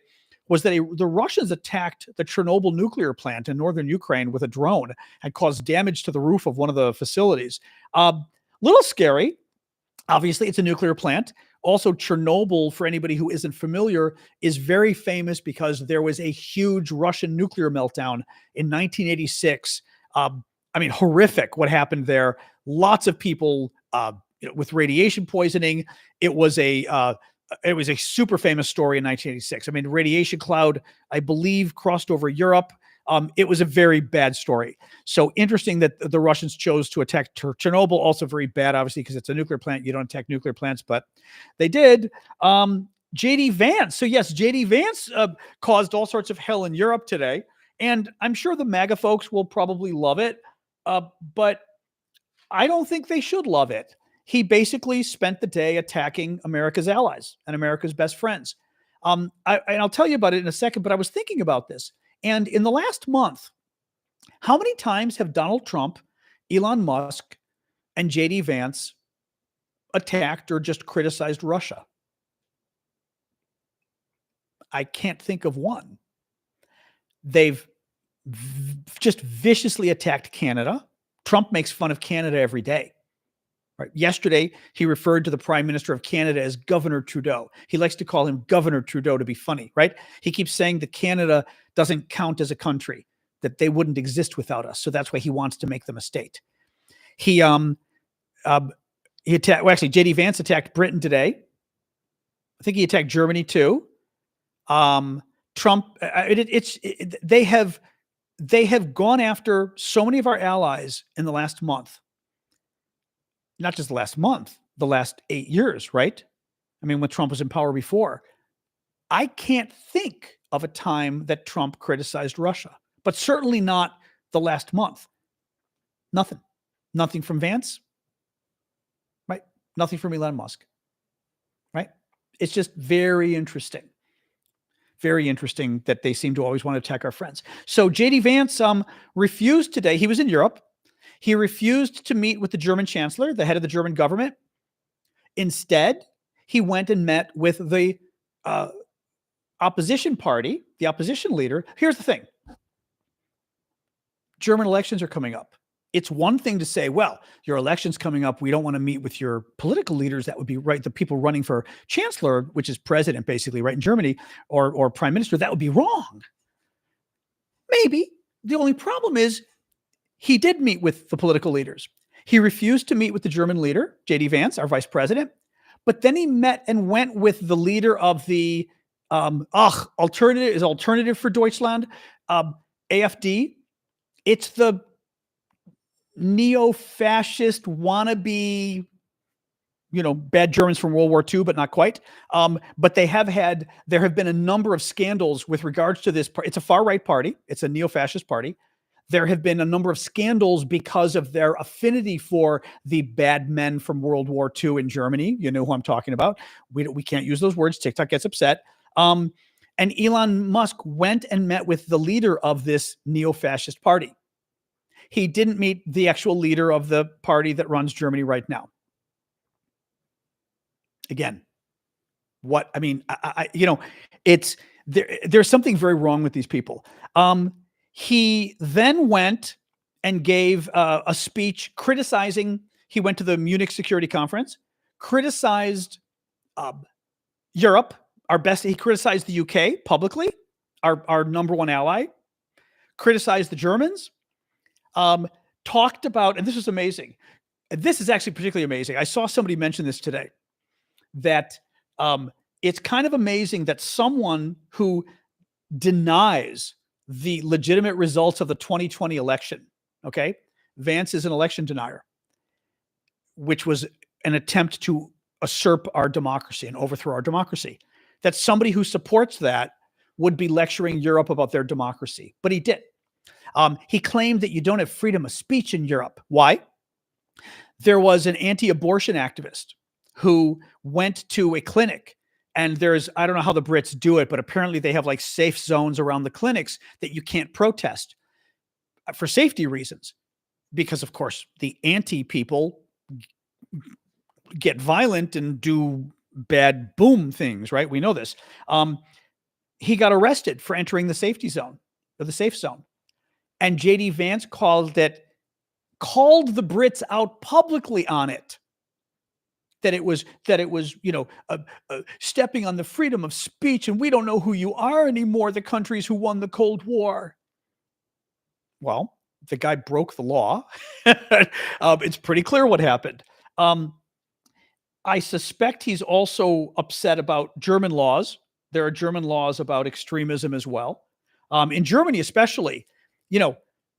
was that the Russians attacked the Chernobyl nuclear plant in northern Ukraine with a drone and caused damage to the roof of one of the facilities. Little scary. Obviously, it's a nuclear plant. Also, Chernobyl, for anybody who isn't familiar, is very famous because there was a huge Russian nuclear meltdown in 1986. Horrific what happened there. Lots of people with radiation poisoning. It was a super famous story in 1986. I mean, radiation cloud, I believe, crossed over Europe. It was a very bad story. So interesting that the Russians chose to attack Chernobyl. Also very bad, obviously, because it's a nuclear plant. You don't attack nuclear plants, but they did. J.D. Vance. So yes, J.D. Vance caused all sorts of hell in Europe today. And I'm sure the MAGA folks will probably love it. But I don't think they should love it. He basically spent the day attacking America's allies and America's best friends. And I'll tell you about it in a second, but I was thinking about this. And in the last month, how many times have Donald Trump, Elon Musk, and J.D. Vance attacked or just criticized Russia? I can't think of one. They've just viciously attacked Canada. Trump makes fun of Canada every day. Right. Yesterday, he referred to the Prime Minister of Canada as Governor Trudeau. He likes to call him Governor Trudeau to be funny, right? He keeps saying that Canada doesn't count as a country, that they wouldn't exist without us. So that's why he wants to make them a state. He attacked, J.D. Vance attacked Britain today. I think he attacked Germany too. Trump, they have gone after so many of our allies in the last month. Not just the last month, the last 8 years, right? I mean, when Trump was in power before. I can't think of a time that Trump criticized Russia, but certainly not the last month. Nothing. Nothing from Vance, right? Nothing from Elon Musk, right? It's just very interesting. Very interesting that they seem to always want to attack our friends. So J.D. Vance refused today. He was in Europe. He refused to meet with the German chancellor, the head of the German government. Instead, he went and met with the opposition party, the opposition leader. Here's the thing. German elections are coming up. It's one thing to say, well, your election's coming up. We don't want to meet with your political leaders. That would be right. The people running for chancellor, which is president, basically, right, in Germany, or prime minister, that would be wrong. Maybe. The only problem is he did meet with the political leaders. He refused to meet with the German leader, J.D. Vance, our vice president, but then he met and went with the leader of the Alternative for Deutschland, AfD. It's the neo-fascist wannabe, bad Germans from World War II, but not quite. But there have been a number of scandals with regards to this. It's a far-right party. It's a neo-fascist party. There have been a number of scandals because of their affinity for the bad men from World War II in Germany. You know who I'm talking about. We can't use those words. TikTok gets upset. And Elon Musk went and met with the leader of this neo-fascist party. He didn't meet the actual leader of the party that runs Germany right now. Again, there's something very wrong with these people. He then went and gave a speech criticizing, he went to the Munich Security Conference, criticized Europe, he criticized the UK publicly, our number one ally, criticized the Germans, talked about, and this is amazing. This is actually particularly amazing. I saw somebody mention this today, that it's kind of amazing that someone who denies the legitimate results of the 2020 election, okay? Vance is an election denier, which was an attempt to usurp our democracy and overthrow our democracy. That somebody who supports that would be lecturing Europe about their democracy, but he did. He claimed that you don't have freedom of speech in Europe. Why? There was an anti-abortion activist who went to a clinic, and I don't know how the Brits do it, but apparently they have like safe zones around the clinics that you can't protest. for safety reasons, because of course the anti people get violent and do bad boom things, right? We know this. He got arrested for entering the safety zone or the safe zone. And JD Vance called the Brits out publicly on it. That it was, stepping on the freedom of speech, and we don't know who you are anymore, the countries who won the Cold War. Well, the guy broke the law. It's pretty clear what happened. I suspect he's also upset about German laws. There are German laws about extremism as well. In Germany, especially,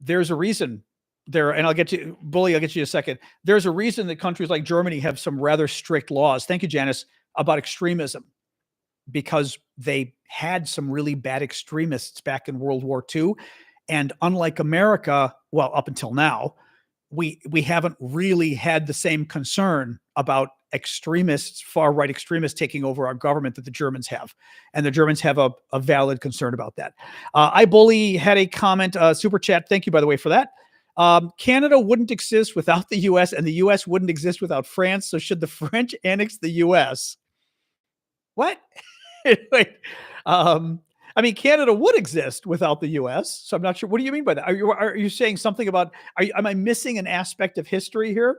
there's a reason there, and I'll get to you in a second. There's a reason that countries like Germany have some rather strict laws. Thank you, Janice, about extremism, because they had some really bad extremists back in World War II. And unlike America, well, up until now, we haven't really had the same concern about extremists, far-right extremists taking over our government that the Germans have. And the Germans have a valid concern about that. iBully had a comment, super chat. Thank you, by the way, for that. Canada wouldn't exist without the U.S., and the U.S. wouldn't exist without France. So should the French annex the U.S.? What? Wait. Canada would exist without the U.S., so I'm not sure. What do you mean by that? Are you saying something about? Am I missing an aspect of history here?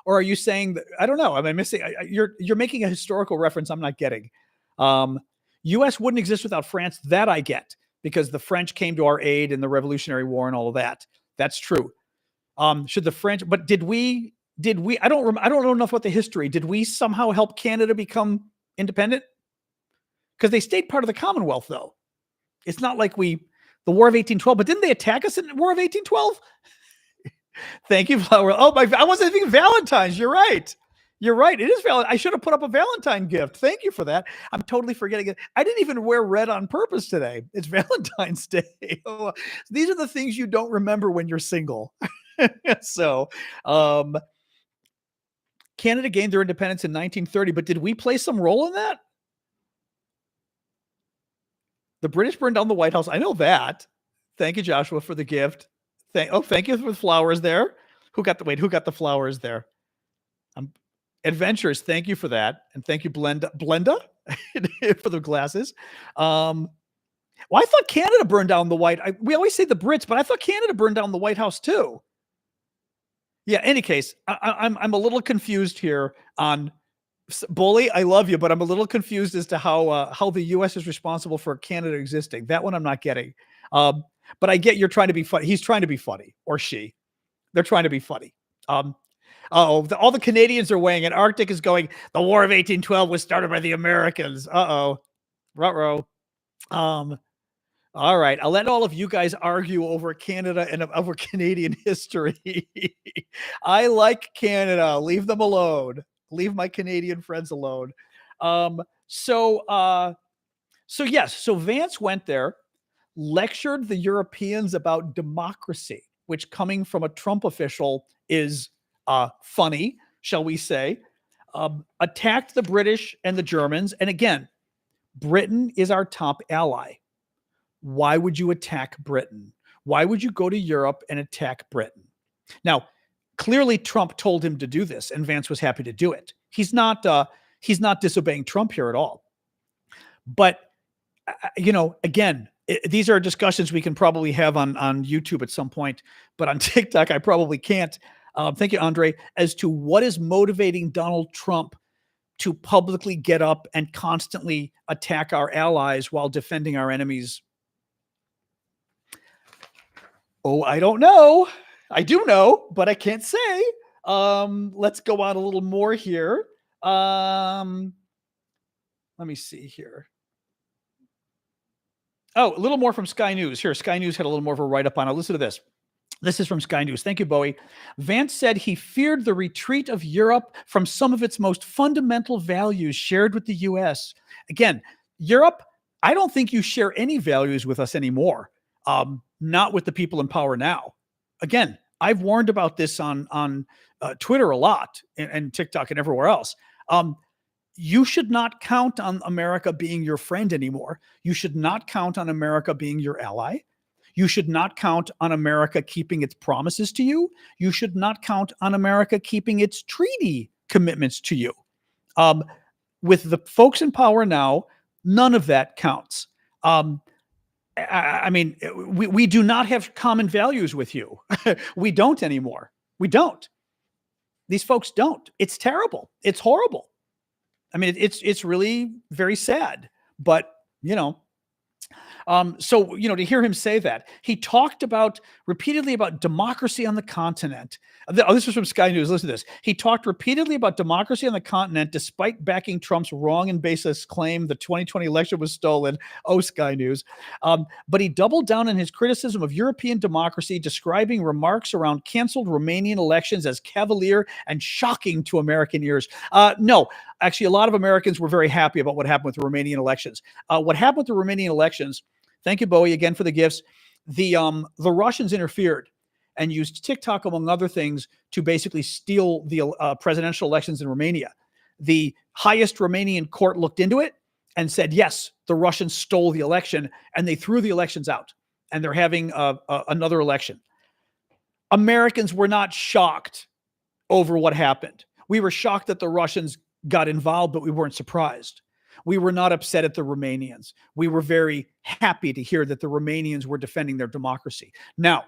Or are you saying that, I don't know? Am I missing? You're making a historical reference I'm not getting. U.S. wouldn't exist without France. That I get, because the French came to our aid in the Revolutionary War and all of that. That's true. Should the French? But did we? I don't know enough about the history. Did we somehow help Canada become independent? Because they stayed part of the Commonwealth, though. It's not like the War of 1812, but didn't they attack us in the War of 1812? Thank you, Flower. Oh, I wasn't thinking Valentine's. You're right. It is Valentine. I should have put up a Valentine gift. Thank you for that. I'm totally forgetting it. I didn't even wear red on purpose today. It's Valentine's Day. These are the things you don't remember when you're single. So, Canada gained their independence in 1930, but did we play some role in that? The British burned down the White House. I know that. Thank you, Joshua, for the gift. Thank you for the flowers there. Who got the flowers there? Adventures. Thank you for that. And thank you, Blenda for the glasses. Well, I thought Canada burned down the we always say the Brits, but I thought Canada burned down the White House too. Yeah. Any case, I'm a little confused here on Bully. I love you, but I'm a little confused as to how the U.S. is responsible for Canada existing. That one I'm not getting. But I get you're trying to be funny. He's trying to be funny, or she. They're trying to be funny. All the Canadians are weighing it. Arctic is going, the War of 1812 was started by the Americans. Ruh-roh. All right. I'll let all of you guys argue over Canada and over Canadian history. I like Canada. Leave them alone. Leave my Canadian friends alone. So yes. So Vance went there, lectured the Europeans about democracy, which coming from a Trump official is funny, shall we say, attacked the British and the Germans. And again, Britain is our top ally. Why would you attack Britain? Why would you go to Europe and attack Britain? Now, clearly Trump told him to do this, and Vance was happy to do it. He's not disobeying Trump here at all. But, again, these are discussions we can probably have on YouTube at some point, but on TikTok, I probably can't. Thank you, Andre, as to what is motivating Donald Trump to publicly get up and constantly attack our allies while defending our enemies. Oh, I don't know. I do know, but I can't say. Let's go on a little more here. Let me see here. Oh, a little more from Sky News. Here, Sky News had a little more of a write-up on it. Listen to this. This is from Sky News. Thank you, Bowie. Vance said he feared the retreat of Europe from some of its most fundamental values shared with the U.S. Again, Europe, I don't think you share any values with us anymore. Not with the people in power now. Again, I've warned about this on Twitter a lot and TikTok and everywhere else. You should not count on America being your friend anymore. You should not count on America being your ally. You should not count on America keeping its promises to you. You should not count on America keeping its treaty commitments to you. With the folks in power now, none of that counts. I mean, we do not have common values with you. We don't anymore. We don't. These folks don't. It's terrible. It's horrible. I mean, it's really very sad. But, so, to hear him say that, he talked repeatedly about democracy on the continent. This was from Sky News. Listen to this. He talked repeatedly about democracy on the continent, despite backing Trump's wrong and baseless claim the 2020 election was stolen. Oh, Sky News. But he doubled down on his criticism of European democracy, describing remarks around canceled Romanian elections as cavalier and shocking to American ears. No, actually, a lot of Americans were very happy about what happened with the Romanian elections. What happened with the Romanian elections? Thank you, Bowie, again for the gifts. The Russians interfered and used TikTok, among other things, to basically steal the presidential elections in Romania. The highest Romanian court looked into it and said, yes, the Russians stole the election, and they threw the elections out, and they're having another election. Americans were not shocked over what happened. We were shocked that the Russians got involved, but we weren't surprised. We were not upset at the Romanians. We were very happy to hear that the Romanians were defending their democracy. Now,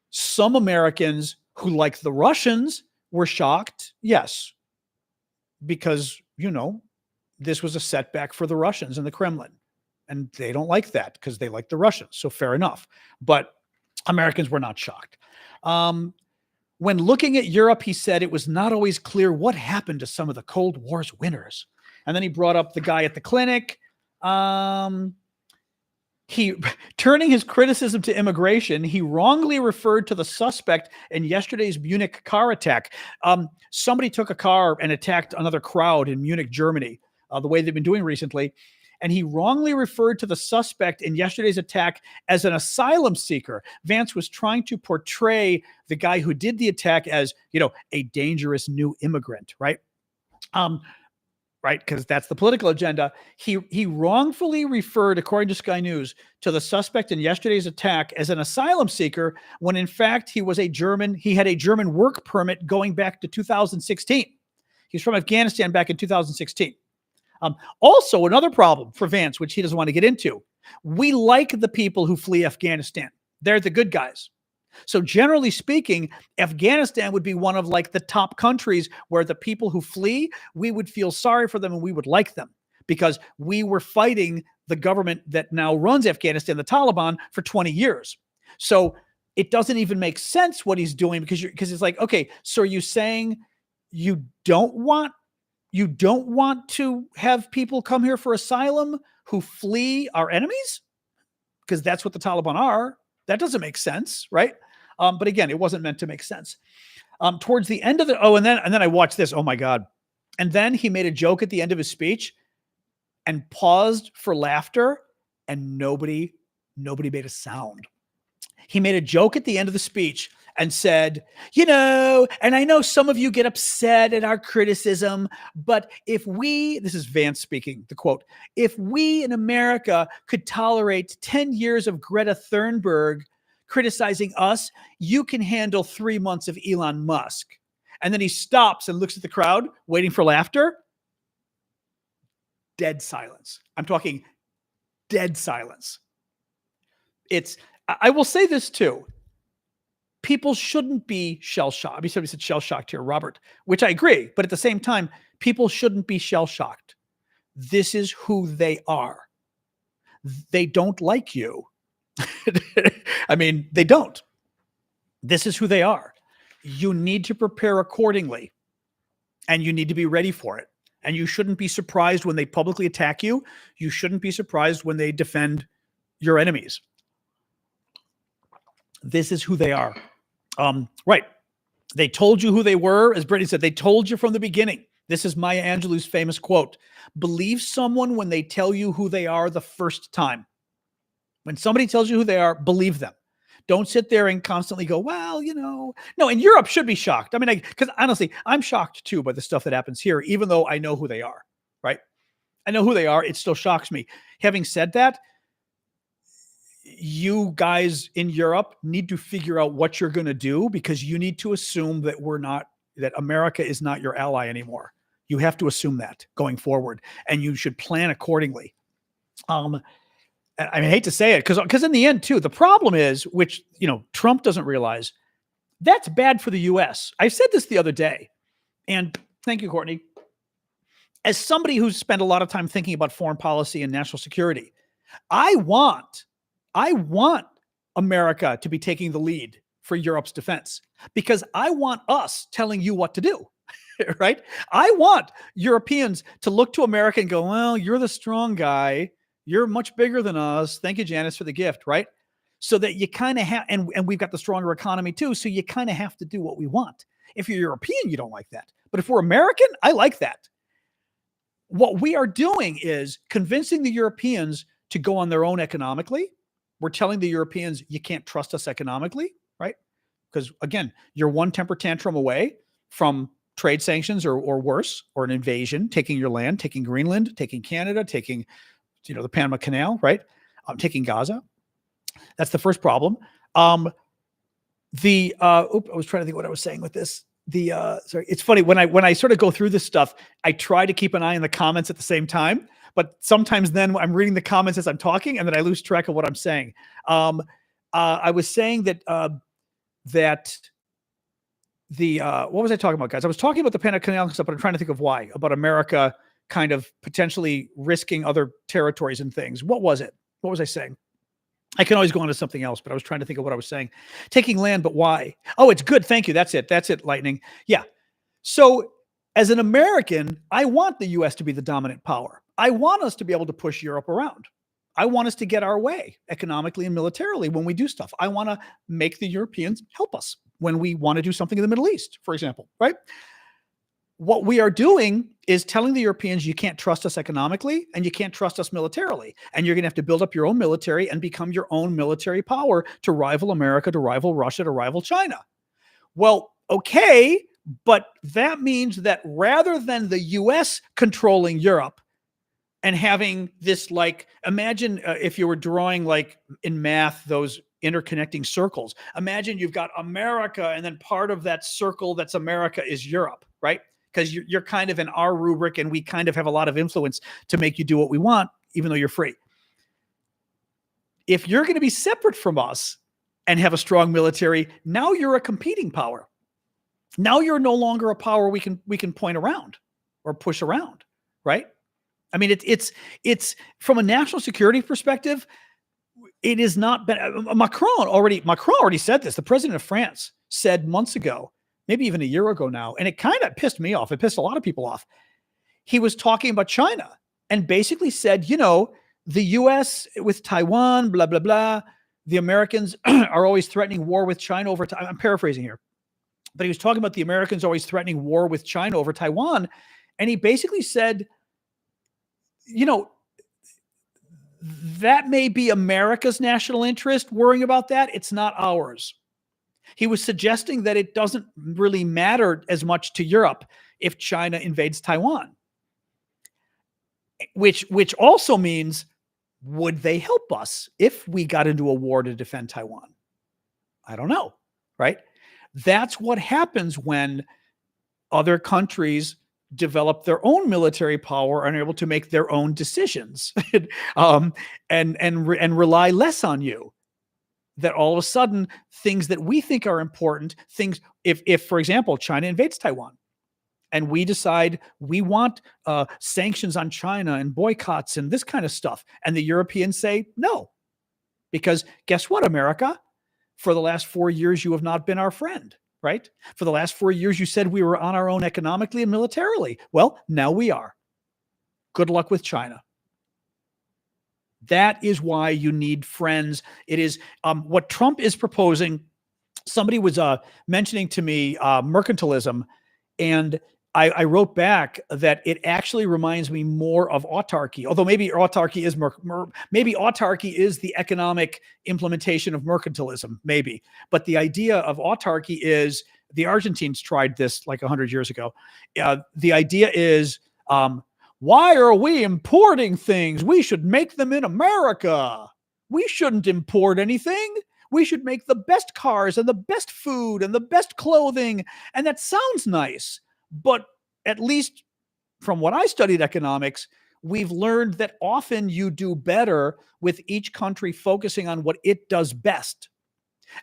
some Americans who, like the Russians, were shocked, yes, because, this was a setback for the Russians and the Kremlin. And they don't like that because they like the Russians. So fair enough. But Americans were not shocked. When looking at Europe, he said it was not always clear what happened to some of the Cold War's winners. And then he brought up the guy at the clinic. He turning his criticism to immigration, he wrongly referred to the suspect in yesterday's Munich car attack. Somebody took a car and attacked another crowd in Munich, Germany, the way they've been doing recently. And he wrongly referred to the suspect in yesterday's attack as an asylum seeker. Vance was trying to portray the guy who did the attack as, a dangerous new immigrant, right? Right, because that's the political agenda. He wrongfully referred, according to Sky News, to the suspect in yesterday's attack as an asylum seeker, when in fact he had a German work permit going back to 2016. He's from Afghanistan back in 2016. Also, another problem for Vance, which he doesn't want to get into, we like the people who flee Afghanistan. They're the good guys. So generally speaking, Afghanistan would be one of the top countries where the people who flee, we would feel sorry for them and we would like them because we were fighting the government that now runs Afghanistan, the Taliban, for 20 years. So it doesn't even make sense what he's doing because it's like, okay, so are you saying you don't want to have people come here for asylum who flee our enemies? Because that's what the Taliban are. That doesn't make sense, right? But again, it wasn't meant to make sense. Towards the end of and then I watched this. Oh my God. And then he made a joke at the end of his speech and paused for laughter, and nobody made a sound. He made a joke at the end of the speech and said, and I know some of you get upset at our criticism, but this is Vance speaking, the quote, if we in America could tolerate 10 years of Greta Thunberg criticizing us, you can handle 3 months of Elon Musk. And then he stops and looks at the crowd, waiting for laughter. Dead silence. I'm talking dead silence. I will say this too. People shouldn't be shell-shocked. I mean, somebody said shell-shocked here, Robert, which I agree. But at the same time, people shouldn't be shell-shocked. This is who they are. They don't like you. I mean, they don't. This is who they are. You need to prepare accordingly, and you need to be ready for it. And you shouldn't be surprised when they publicly attack you. You shouldn't be surprised when they defend your enemies. This is who they are. Right. They told you who they were. As Brittany said, they told you from the beginning. This is Maya Angelou's famous quote. Believe someone when they tell you who they are the first time. When somebody tells you who they are, believe them. Don't sit there and constantly go, well, No, and Europe should be shocked. I mean, because honestly, I'm shocked too by the stuff that happens here, even though I know who they are, right? I know who they are. It still shocks me. Having said that, you guys in Europe need to figure out what you're going to do, because you need to assume that that America is not your ally anymore. You have to assume that going forward, and you should plan accordingly. I hate to say it, because in the end too, the problem is, which, Trump doesn't realize, that's bad for the U.S. I said this the other day, and thank you, Courtney. As somebody who's spent a lot of time thinking about foreign policy and national security, I want America to be taking the lead for Europe's defense, because I want us telling you what to do, right? I want Europeans to look to America and go, well, you're the strong guy. You're much bigger than us. Thank you, Janice, for the gift, right? So that you kind of have, and we've got the stronger economy too, so you kind of have to do what we want. If you're European, you don't like that. But if we're American, I like that. What we are doing is convincing the Europeans to go on their own economically. We're telling the Europeans, you can't trust us economically, right? Because again, you're one temper tantrum away from trade sanctions or worse, or an invasion, taking your land, taking Greenland, taking Canada, taking, the Panama Canal, right? Taking Gaza. That's the first problem. I was trying to think what I was saying with this. Sorry, it's funny when I sort of go through this stuff, I try to keep an eye on the comments at the same time, but sometimes then I'm reading the comments as I'm talking, and then I lose track of what I'm saying. I was saying that what was I talking about, guys? I was talking about the Panama Canal stuff, but I'm trying to think of why, about America kind of potentially risking other territories and things. What was it? What was I saying? I can always go on to something else, but I was trying to think of what I was saying. Taking land, but why? Oh, it's good. Thank you. That's it, Lightning. Yeah. So as an American, I want the U.S. to be the dominant power. I want us to be able to push Europe around. I want us to get our way economically and militarily when we do stuff. I want to make the Europeans help us when we want to do something in the Middle East, for example, right? What we are doing is telling the Europeans, you can't trust us economically and you can't trust us militarily. And you're going to have to build up your own military and become your own military power to rival America, to rival Russia, to rival China. Well, okay, but that means that rather than the US controlling Europe and having this, like, imagine if you were drawing, like in math, those interconnecting circles. Imagine you've got America, and then part of that circle that's America is Europe, right? Because you're kind of in our rubric, and we kind of have a lot of influence to make you do what we want, even though you're free. If you're going to be separate from us and have a strong military, now you're a competing power. Now you're no longer a power we can point around or push around, right? I mean, it's from a national security perspective, it is not been. Macron already said this. The president of France said months ago, maybe even a year ago now, and it kind of pissed me off. It pissed a lot of people off. He was talking about China and basically said, the U.S. with Taiwan, blah, blah, blah. The Americans are always threatening war with China over time. I'm paraphrasing here. But he was talking about the Americans always threatening war with China over Taiwan. And he basically said, that may be America's national interest worrying about that. It's not ours. He was suggesting that it doesn't really matter as much to Europe if China invades Taiwan, which also means, would they help us if we got into a war to defend Taiwan? I don't know, right? That's what happens when other countries develop their own military power and are able to make their own decisions and rely less on you. That all of a sudden things that we think are important, if for example, China invades Taiwan and we decide we want sanctions on China and boycotts and this kind of stuff, and the Europeans say no, because guess what, America? For the last 4 years, you have not been our friend, right? For the last 4 years, you said we were on our own economically and militarily. Well, now we are. Good luck with China. That is why you need friends. It is what Trump is proposing. Somebody was mentioning to me mercantilism, and I wrote back that it actually reminds me more of autarky. Although maybe autarky is the economic implementation of mercantilism, maybe. But the idea of autarky is, the Argentines tried this like 100 years ago. The idea is, why are we importing things? We should make them in America. We shouldn't import anything. We should make the best cars and the best food and the best clothing. And that sounds nice. But at least from what I studied economics, we've learned that often you do better with each country focusing on what it does best.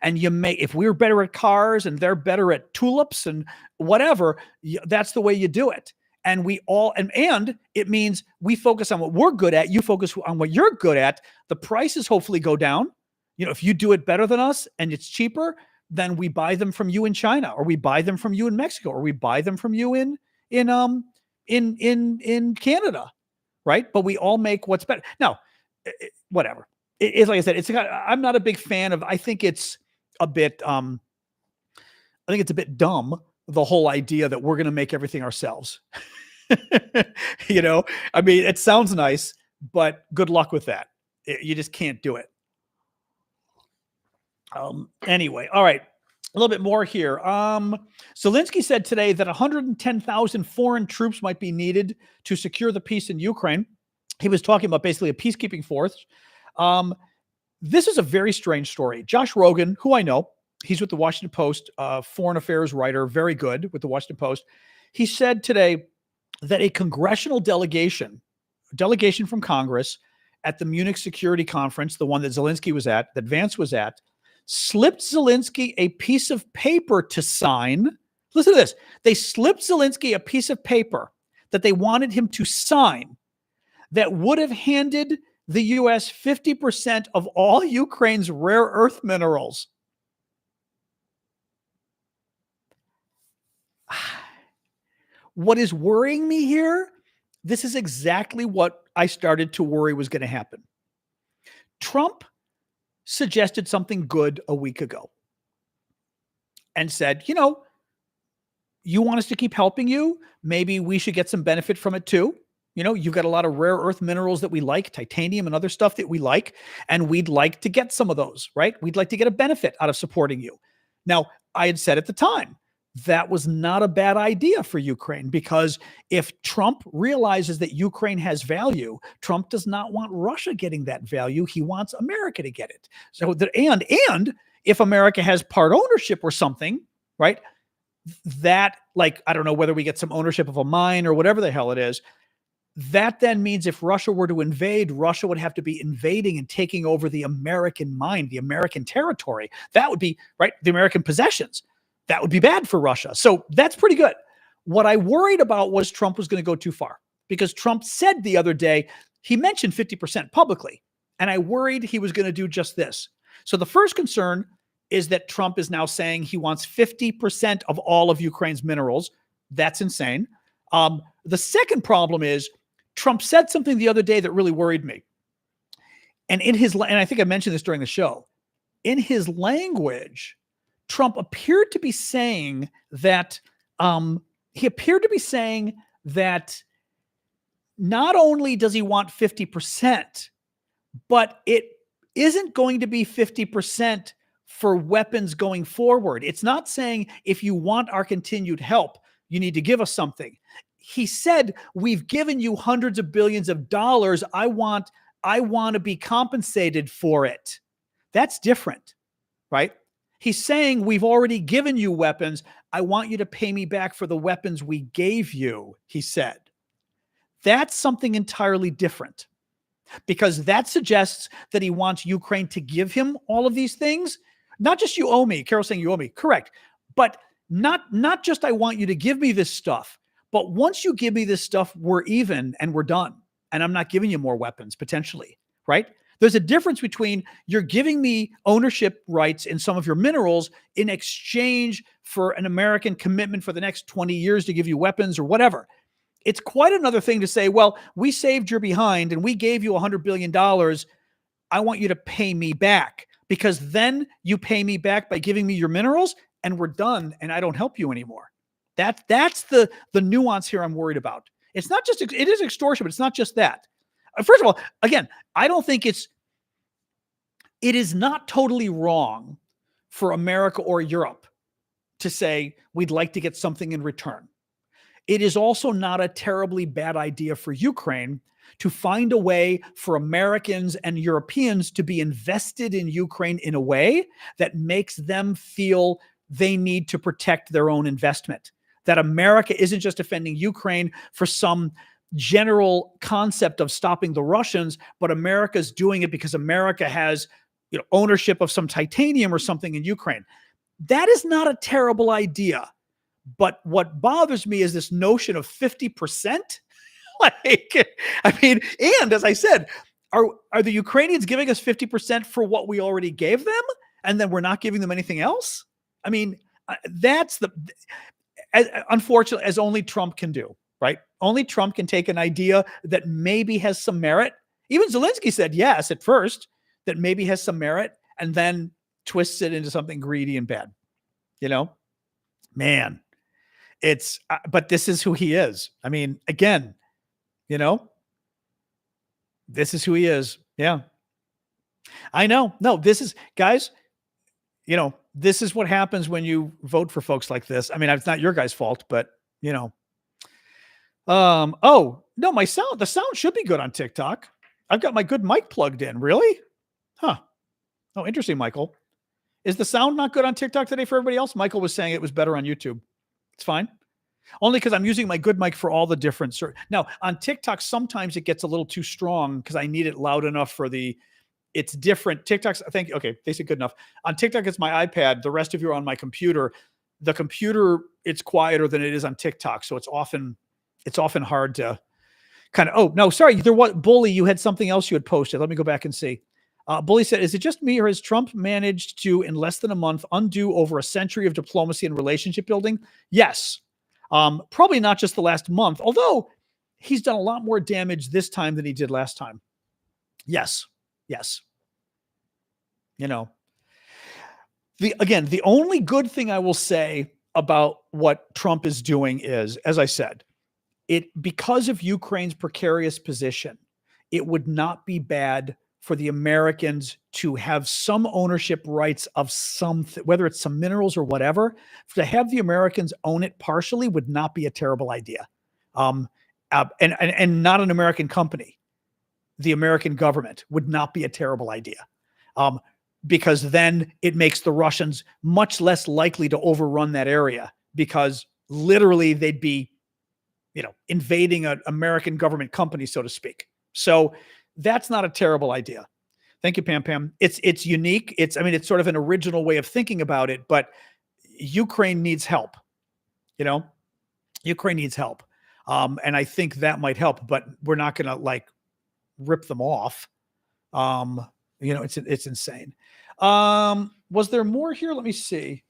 And if we're better at cars and they're better at tulips and whatever, that's the way you do it. And and it means we focus on what we're good at. You focus on what you're good at. The prices hopefully go down. If you do it better than us and it's cheaper, then we buy them from you in China, or we buy them from you in Mexico, or we buy them from you in Canada, right? But we all make what's better. Now, whatever. It's like I said, I'm not a big fan of, I think it's a bit dumb, the whole idea that we're going to make everything ourselves. I mean, it sounds nice, but good luck with that. You just can't do it. Anyway, all right. A little bit more here. Zelensky said today that 110,000 foreign troops might be needed to secure the peace in Ukraine. He was talking about basically a peacekeeping force. This is a very strange story. Josh Rogan, who I know, he's with the Washington Post, foreign affairs writer, very good with the Washington Post. He said today that a congressional delegation from Congress at the Munich Security Conference, the one that Zelensky was at, that Vance was at, slipped Zelensky a piece of paper to sign. Listen to this. They slipped Zelensky a piece of paper that they wanted him to sign that would have handed the U.S. 50% of all Ukraine's rare earth minerals. What is worrying me here? This is exactly what I started to worry was going to happen. Trump suggested something good a week ago and said, you want us to keep helping you? Maybe we should get some benefit from it too. You've got a lot of rare earth minerals that we like, titanium and other stuff that we like, and we'd like to get some of those, right? We'd like to get a benefit out of supporting you. Now, I had said at the time, that was not a bad idea for Ukraine, because if Trump realizes that Ukraine has value, Trump does not want Russia getting that value. He wants America to get it. So and if America has part ownership or something, right? That, like, I don't know whether we get some ownership of a mine or whatever the hell it is. That then means if Russia were to invade, Russia would have to be invading and taking over the American mine, the American territory. That would be, right, the American possessions. That would be bad for Russia. So that's pretty good. What I worried about was Trump was going to go too far, because Trump said the other day, he mentioned 50% publicly, and I worried he was going to do just this. So the first concern is that Trump is now saying he wants 50% of all of Ukraine's minerals. That's insane. The second problem is Trump said something the other day that really worried me. And I think I mentioned this during the show, in his language, Trump appeared to be saying that not only does he want 50%, but it isn't going to be 50% for weapons going forward. It's not saying if you want our continued help, you need to give us something. He said, we've given you hundreds of billions of dollars. I want to be compensated for it. That's different, right? He's saying, we've already given you weapons. I want you to pay me back for the weapons we gave you, he said. That's something entirely different, because that suggests that he wants Ukraine to give him all of these things. Not just you owe me. Carol's saying you owe me. Correct. But not just I want you to give me this stuff, but once you give me this stuff, we're even and we're done. And I'm not giving you more weapons, potentially, right? There's a difference between you're giving me ownership rights in some of your minerals in exchange for an American commitment for the next 20 years to give you weapons or whatever. It's quite another thing to say, well, we saved your behind and we gave you $100 billion. I want you to pay me back, because then you pay me back by giving me your minerals and we're done and I don't help you anymore. That's the nuance here I'm worried about. It's not just, it is extortion, but it's not just that. First of all, again, I don't think it is not totally wrong for America or Europe to say, we'd like to get something in return. It is also not a terribly bad idea for Ukraine to find a way for Americans and Europeans to be invested in Ukraine in a way that makes them feel they need to protect their own investment. That America isn't just defending Ukraine for some general concept of stopping the Russians, but America's doing it because America has, ownership of some titanium or something in Ukraine. That is not a terrible idea. But what bothers me is this notion of 50%. And as I said, are the Ukrainians giving us 50% for what we already gave them? And then we're not giving them anything else? I mean, that's unfortunately, as only Trump can do, right? Only Trump can take an idea that maybe has some merit. Even Zelensky said yes at first, that maybe has some merit, and then twists it into something greedy and bad. Man, but this is who he is. I mean, again, this is who he is. Yeah. I know. No, this is, guys, this is what happens when you vote for folks like this. I mean, it's not your guys' fault, but oh, no, the sound should be good on TikTok. I've got my good mic plugged in. Really? Huh. Oh, interesting, Michael. Is the sound not good on TikTok today for everybody else? Michael was saying it was better on YouTube. It's fine. Only because I'm using my good mic for all the different. Now, on TikTok, sometimes it gets a little too strong because I need it loud enough for it's different. TikTok's, thank you. Okay, they said good enough. On TikTok, it's my iPad. The rest of you are on my computer. The computer, it's quieter than it is on TikTok. So it's often hard to kind of, oh, no, sorry. There was, Bully, you had something else you had posted. Let me go back and see. Bully said, is it just me or has Trump managed to, in less than a month, undo over a century of diplomacy and relationship building? Yes. Probably not just the last month, although he's done a lot more damage this time than he did last time. Yes. The only good thing I will say about what Trump is doing is, as I said, because of Ukraine's precarious position, it would not be bad for the Americans to have some ownership rights of something, whether it's some minerals or whatever. To have the Americans own it partially would not be a terrible idea. And not an American company. The American government would not be a terrible idea. Because then it makes the Russians much less likely to overrun that area, because literally they'd be, invading an American government company, so to speak. So that's not a terrible idea. Thank you, Pam Pam. It's unique. It's sort of an original way of thinking about it, but Ukraine needs help. Ukraine needs help. And I think that might help, but we're not going to rip them off. It's insane. Was there more here? Let me see.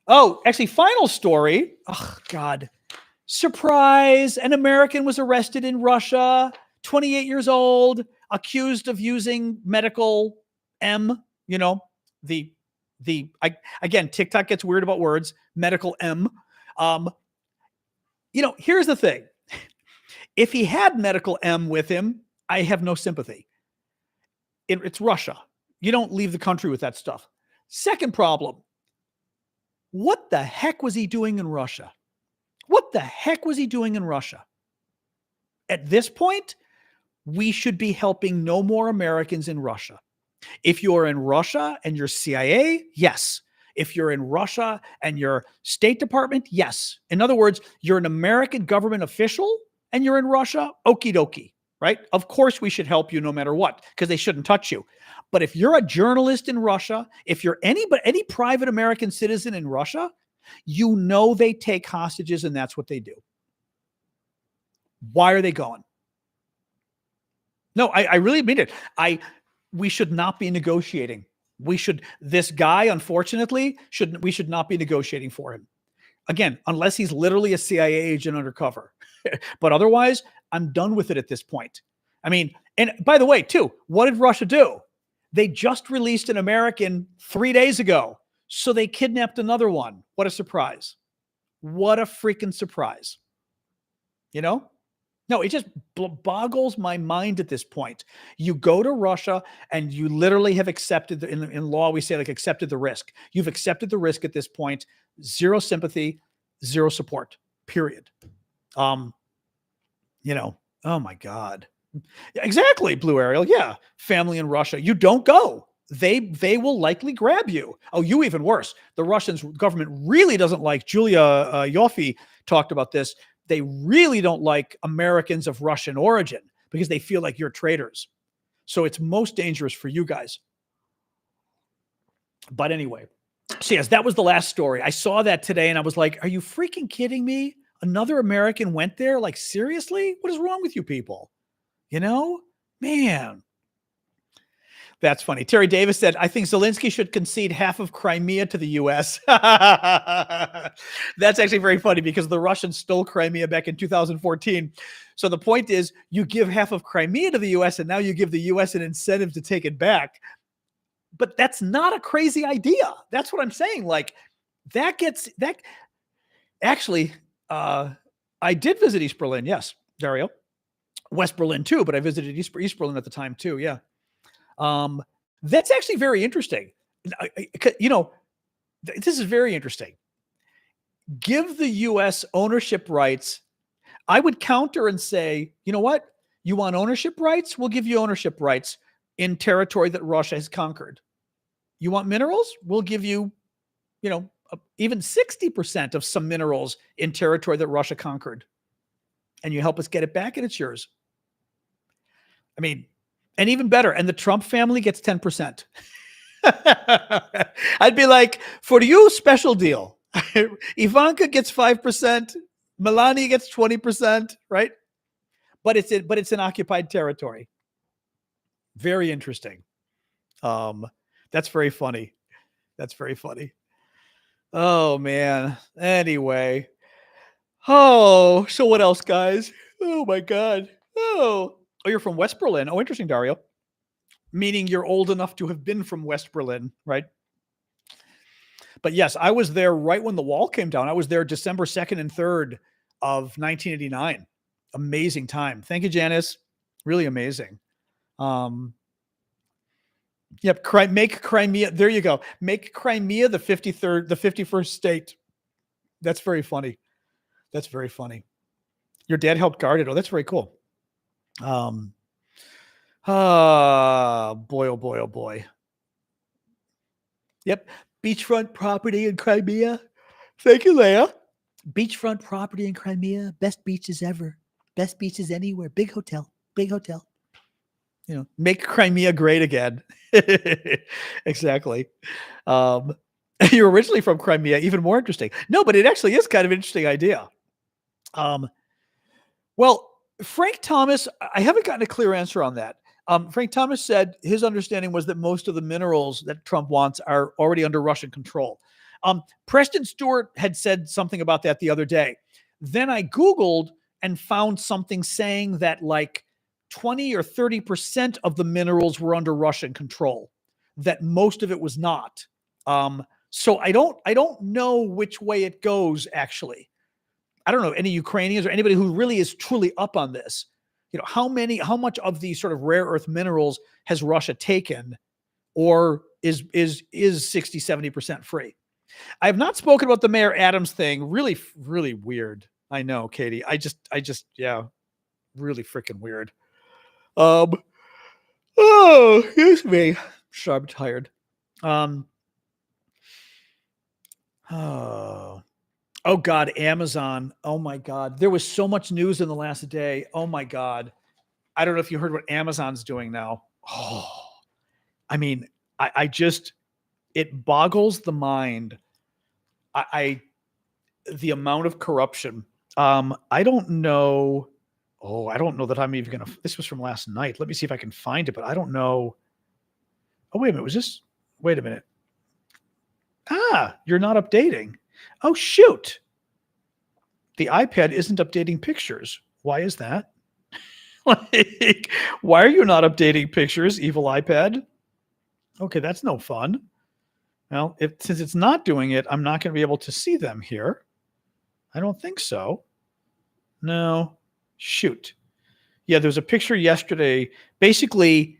Oh, actually, final story. Oh, God. Surprise. An American was arrested in Russia, 28 years old, accused of using medical M, again, TikTok gets weird about words, medical M. Here's the thing. If he had medical M with him, I have no sympathy. It's Russia. You don't leave the country with that stuff. Second problem. What the heck was he doing in Russia? What the heck was he doing in Russia? At this point, we should be helping no more Americans in Russia. If you're in Russia and you're CIA, yes. If you're in Russia and you're State Department, yes. In other words, you're an American government official and you're in Russia, okie dokie, right? Of course we should help you no matter what, because they shouldn't touch you. But if you're a journalist in Russia, if you're any private American citizen in Russia, they take hostages and that's what they do. Why are they going? No, I really mean it. We should not be negotiating. This guy, unfortunately, we should not be negotiating for him. Again, unless he's literally a CIA agent undercover. But otherwise, I'm done with it at this point. And by the way, too, what did Russia do? They just released an American 3 days ago. So they kidnapped another one. What a surprise. What a freaking surprise. No, it just boggles my mind at this point. You go to Russia and you literally have accepted, in law, we say accepted the risk. You've accepted the risk at this point. Zero sympathy, zero support, period. Oh my God. Exactly, Blue Ariel. Yeah. Family in Russia. You don't go. They will likely grab you. Oh, you even worse. The Russians government really doesn't like Julia Yoffe talked about this. They really don't like Americans of Russian origin because they feel like you're traitors. So it's most dangerous for you guys. But anyway, so yes, that was the last story. I saw that today and I was like, are you freaking kidding me? Another American went there? Like, seriously? What is wrong with you people? You know, man, that's funny. Terry Davis said, I think Zelensky should concede half of Crimea to the U.S. That's actually very funny because the Russians stole Crimea back in 2014. So the point is, you give half of Crimea to the U.S. and now you give the U.S. an incentive to take it back. But that's not a crazy idea. That's what I'm saying. Like, that gets that. Actually, I did visit East Berlin. Yes, Dario. West Berlin too, but I visited East Berlin at the time too. Yeah. That's actually very interesting. You know, this is very interesting. Give the U.S. ownership rights. I would counter and say, you know what? You want ownership rights? We'll give you ownership rights in territory that Russia has conquered. You want minerals? We'll give you, you know, even 60% of some minerals in territory that Russia conquered. And you help us get it back and it's yours. I mean, and even better, and the Trump family gets 10%. I'd be like, for you, special deal. Ivanka gets 5%, Melania gets 20%, right? But it's in occupied territory. Very interesting. That's very funny. That's very funny. Oh man. Anyway. Oh, so what else, guys? Oh my God. Oh, you're from West Berlin. Oh, interesting, Dario. Meaning you're old enough to have been from West Berlin, right? But yes, I was there right when the wall came down. I was there December 2nd and 3rd of 1989. Amazing time. Thank you, Janice. Really amazing. Yep. Make Crimea. There you go. Make Crimea the 51st state. That's very funny. That's very funny. Your dad helped guard it. Oh, that's very cool. Boy, oh boy, oh boy. Yep. Beachfront property in Crimea. Thank you, Leia. Beachfront property in Crimea. Best beaches ever. Best beaches anywhere. Big hotel. Big hotel. You know, make Crimea great again. Exactly. You're originally from Crimea. Even more interesting. No, but it actually is kind of an interesting idea. Well, Frank Thomas, I haven't gotten a clear answer on that. Frank Thomas said his understanding was that most of the minerals that Trump wants are already under Russian control. Preston Stewart had said something about that the other day. Then I Googled and found something saying that like 20 or 30% of the minerals were under Russian control, that most of it was not. So I don't know which way it goes, actually. I don't know any Ukrainians or anybody who really is truly up on this. You know, how much of these sort of rare earth minerals has Russia taken, or is 60, 70% free? I have not spoken about the Mayor Adams thing. Really, really weird. I know, Katie. I just, yeah, really freaking weird. Oh, excuse me. I'm tired. Oh God, Amazon. Oh my God. There was so much news in the last day. Oh my God. I don't know if you heard what Amazon's doing now. Oh, I mean, I just, it boggles the mind. The amount of corruption. I don't know. Oh, I don't know that I'm even going to, this was from last night. Let me see if I can find it, but I don't know. Oh, wait a minute. Wait a minute. You're not updating. Oh, shoot. The iPad isn't updating pictures. Why is that? Like, why are you not updating pictures, evil iPad? Okay, that's no fun. Well, since it's not doing it, I'm not going to be able to see them here. I don't think so. No. Shoot. Yeah, there was a picture yesterday. Basically,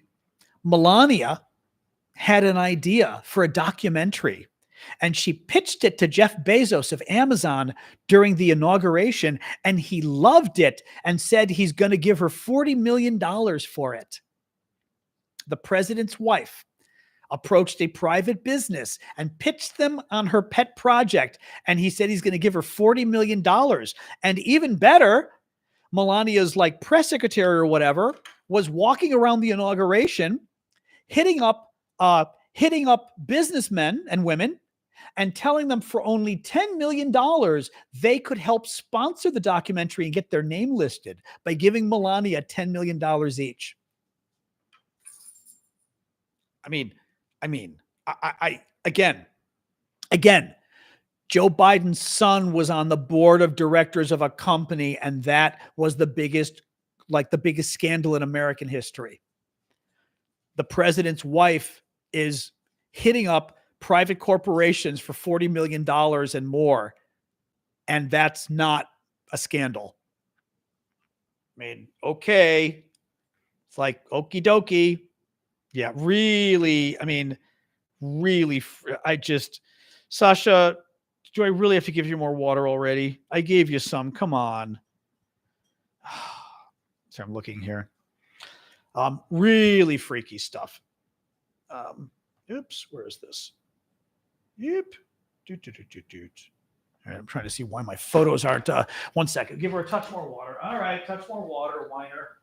Melania had an idea for a documentary, And she pitched it to Jeff Bezos of Amazon during the inauguration, and he loved it and said he's going to give her $40 million for it. The president's wife approached a private business and pitched them on her pet project, and he said he's going to give her $40 million. And even better, Melania's like press secretary or whatever was walking around the inauguration, hitting up businessmen and women and telling them for only $10 million, they could help sponsor the documentary and get their name listed by giving Melania $10 million each. Again, Joe Biden's son was on the board of directors of a company, and that was the biggest scandal in American history. The president's wife is hitting up private corporations for $40 million and more, and that's not a scandal. Okay. It's like, okie dokie. Yeah, really, Sasha, do I really have to give you more water already? I gave you some. Come on. So I'm looking here. Really freaky stuff. Oops, where is this? Yep. All right, I'm trying to see why my photos aren't. 1 second. Give her a touch more water. All right, touch more water, whiner.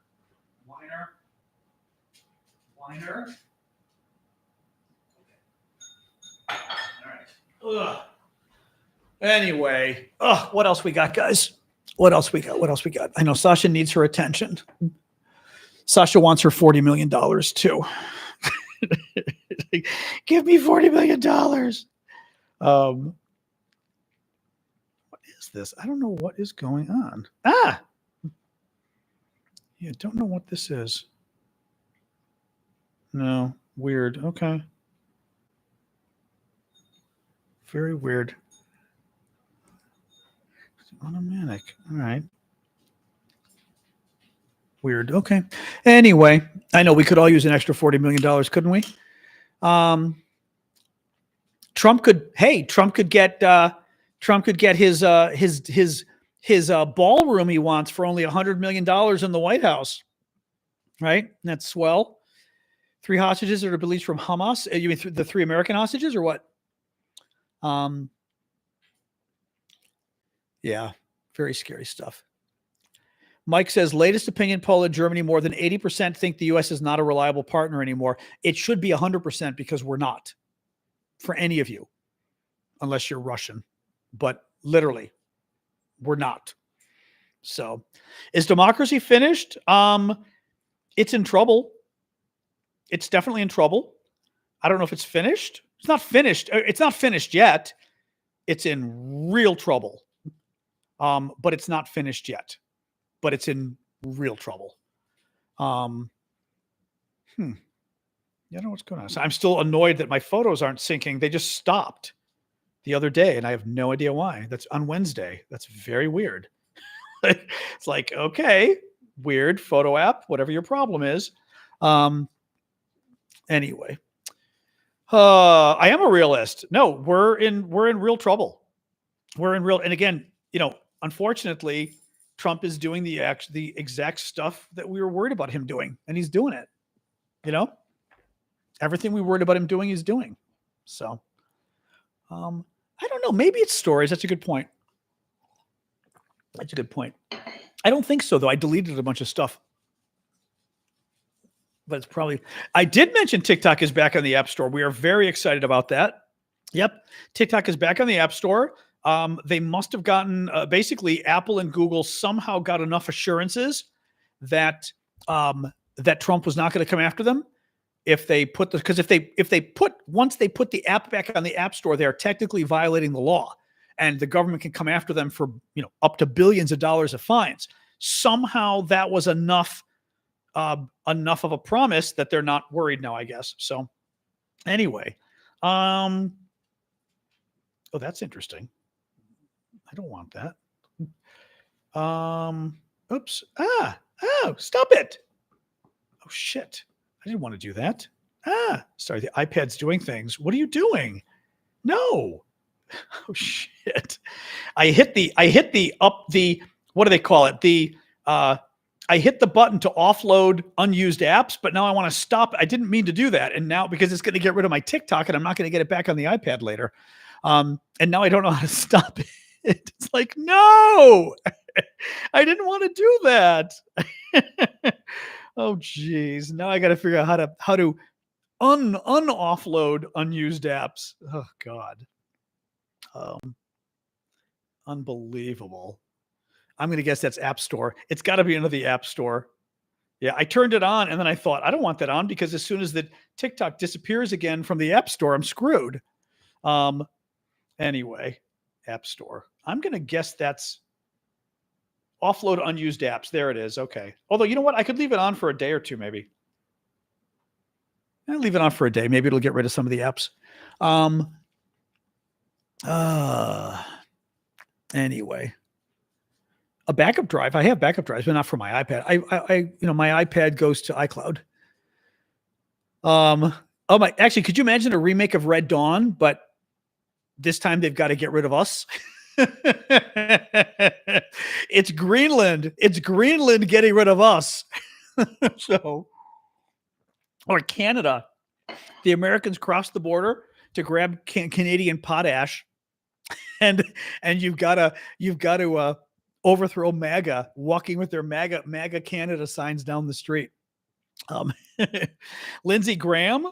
All right. Anyway, what else we got, guys? What else we got? I know Sasha needs her attention. Sasha wants her $40 million too. Give me $40 million. What is this? I don't know what is going on. Yeah, don't know what this is. No, weird. Okay. Very weird. Automatic. All right. Weird. Okay. Anyway, I know we could all use an extra $40 million, couldn't we? Trump could get his ballroom he wants for only $100 million in the White House. Right? That's swell. 3 hostages that are released from Hamas. You mean the 3 American hostages or what? Yeah, very scary stuff. Mike says, latest opinion poll in Germany, more than 80% think the U.S. is not a reliable partner anymore. It should be 100% because we're not, for any of you, unless you're Russian. But literally, we're not. So, is democracy finished? It's in trouble. It's definitely in trouble. I don't know if it's finished. It's not finished. It's not finished yet. It's in real trouble. But it's not finished yet. But it's in real trouble. I don't know what's going on. So I'm still annoyed that my photos aren't syncing. They just stopped the other day, and I have no idea why. That's on Wednesday. That's very weird. It's like, okay, weird photo app, whatever your problem is. Anyway, I am a realist. No, we're in real trouble. And again, unfortunately, Trump is doing the exact stuff that we were worried about him doing, and he's doing it. Everything we worried about him doing, he's doing. So, I don't know. Maybe it's stories. That's a good point. I don't think so, though. I deleted a bunch of stuff. But it's probably... I did mention TikTok is back on the App Store. We are very excited about that. Yep. TikTok is back on the App Store. They must have gotten... basically, Apple and Google somehow got enough assurances that that Trump was not going to come after them. Once they put the app back on the App Store, they are technically violating the law, and the government can come after them for up to billions of dollars of fines. Somehow that was enough of a promise that they're not worried now, I guess. So anyway, oh, that's interesting. I don't want that. Oops. Oh, stop it. Oh shit. I didn't want to do that. Sorry, the iPad's doing things. What are you doing? No. Oh shit. I hit the what do they call it? I hit the button to offload unused apps, but now I want to stop. I didn't mean to do that. And now because it's going to get rid of my TikTok and I'm not going to get it back on the iPad later. And now I don't know how to stop it. It's like, no, I didn't want to do that. Oh geez. Now I got to figure out how to unoffload unused apps. Oh God. Unbelievable. I'm going to guess that's App Store. It's got to be under the App Store. Yeah, I turned it on and then I thought, I don't want that on because as soon as the TikTok disappears again from the App Store, I'm screwed. Anyway, App Store. I'm going to guess that's offload unused apps. There it is. Okay. Although, you know what? I could leave it on for a day or two, maybe. I'll leave it on for a day. Maybe it'll get rid of some of the apps. Anyway. A backup drive. I have backup drives, but not for my iPad. My iPad goes to iCloud. Actually, could you imagine a remake of Red Dawn, but this time they've got to get rid of us? It's Greenland. It's Greenland getting rid of us. Or Canada. The Americans crossed the border to grab Canadian potash, and you've got to overthrow MAGA, walking with their MAGA Canada signs down the street. Lindsey Graham,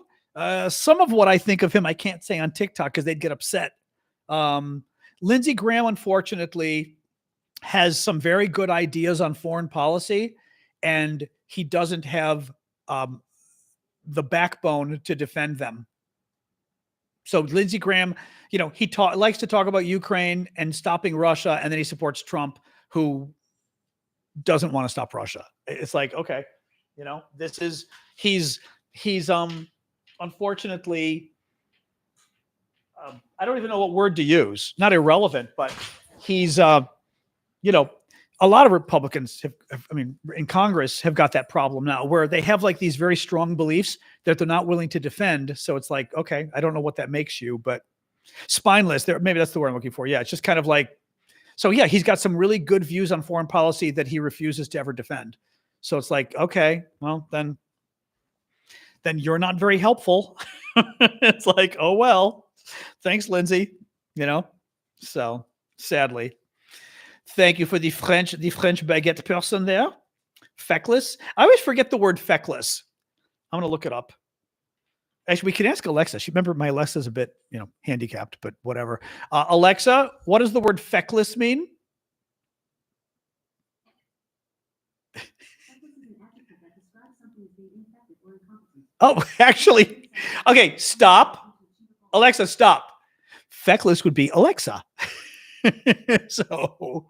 some of what I think of him, I can't say on TikTok because they'd get upset. Lindsey Graham, unfortunately, has some very good ideas on foreign policy, and he doesn't have the backbone to defend them. So Lindsey Graham, he likes to talk about Ukraine and stopping Russia, and then he supports Trump, who doesn't want to stop Russia. It's like, okay, he's unfortunately, I don't even know what word to use. Not irrelevant, but he's, a lot of Republicans in Congress have got that problem now where they have like these very strong beliefs that they're not willing to defend. So it's like, okay, I don't know what that makes you, but spineless there. Maybe that's the word I'm looking for. Yeah. It's just kind of like, so yeah, he's got some really good views on foreign policy that he refuses to ever defend. So it's like, okay, well then you're not very helpful. It's like, oh, well, thanks, Lindsay, so sadly. Thank you for the French baguette person there. Feckless. I always forget the word feckless. I'm going to look it up. Actually, we can ask Alexa. Remember, my Alexa's a bit, handicapped, but whatever. Alexa, what does the word feckless mean? Oh, actually, okay, stop. Alexa, stop. Feckless would be Alexa. So,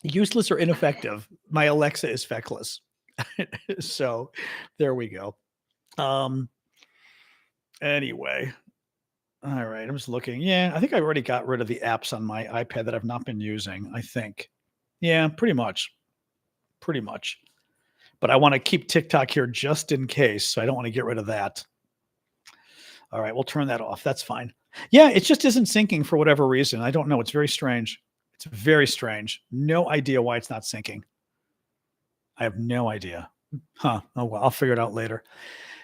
useless or ineffective. My Alexa is feckless. So, there we go. Anyway. All right. I'm just looking. Yeah, I think I already got rid of the apps on my iPad that I've not been using, I think. Yeah, pretty much. But I want to keep TikTok here just in case. So I don't want to get rid of that. All right. We'll turn that off. That's fine. Yeah, it just isn't syncing for whatever reason. I don't know. It's very strange. No idea why it's not syncing. I have no idea. Oh, well, I'll figure it out later.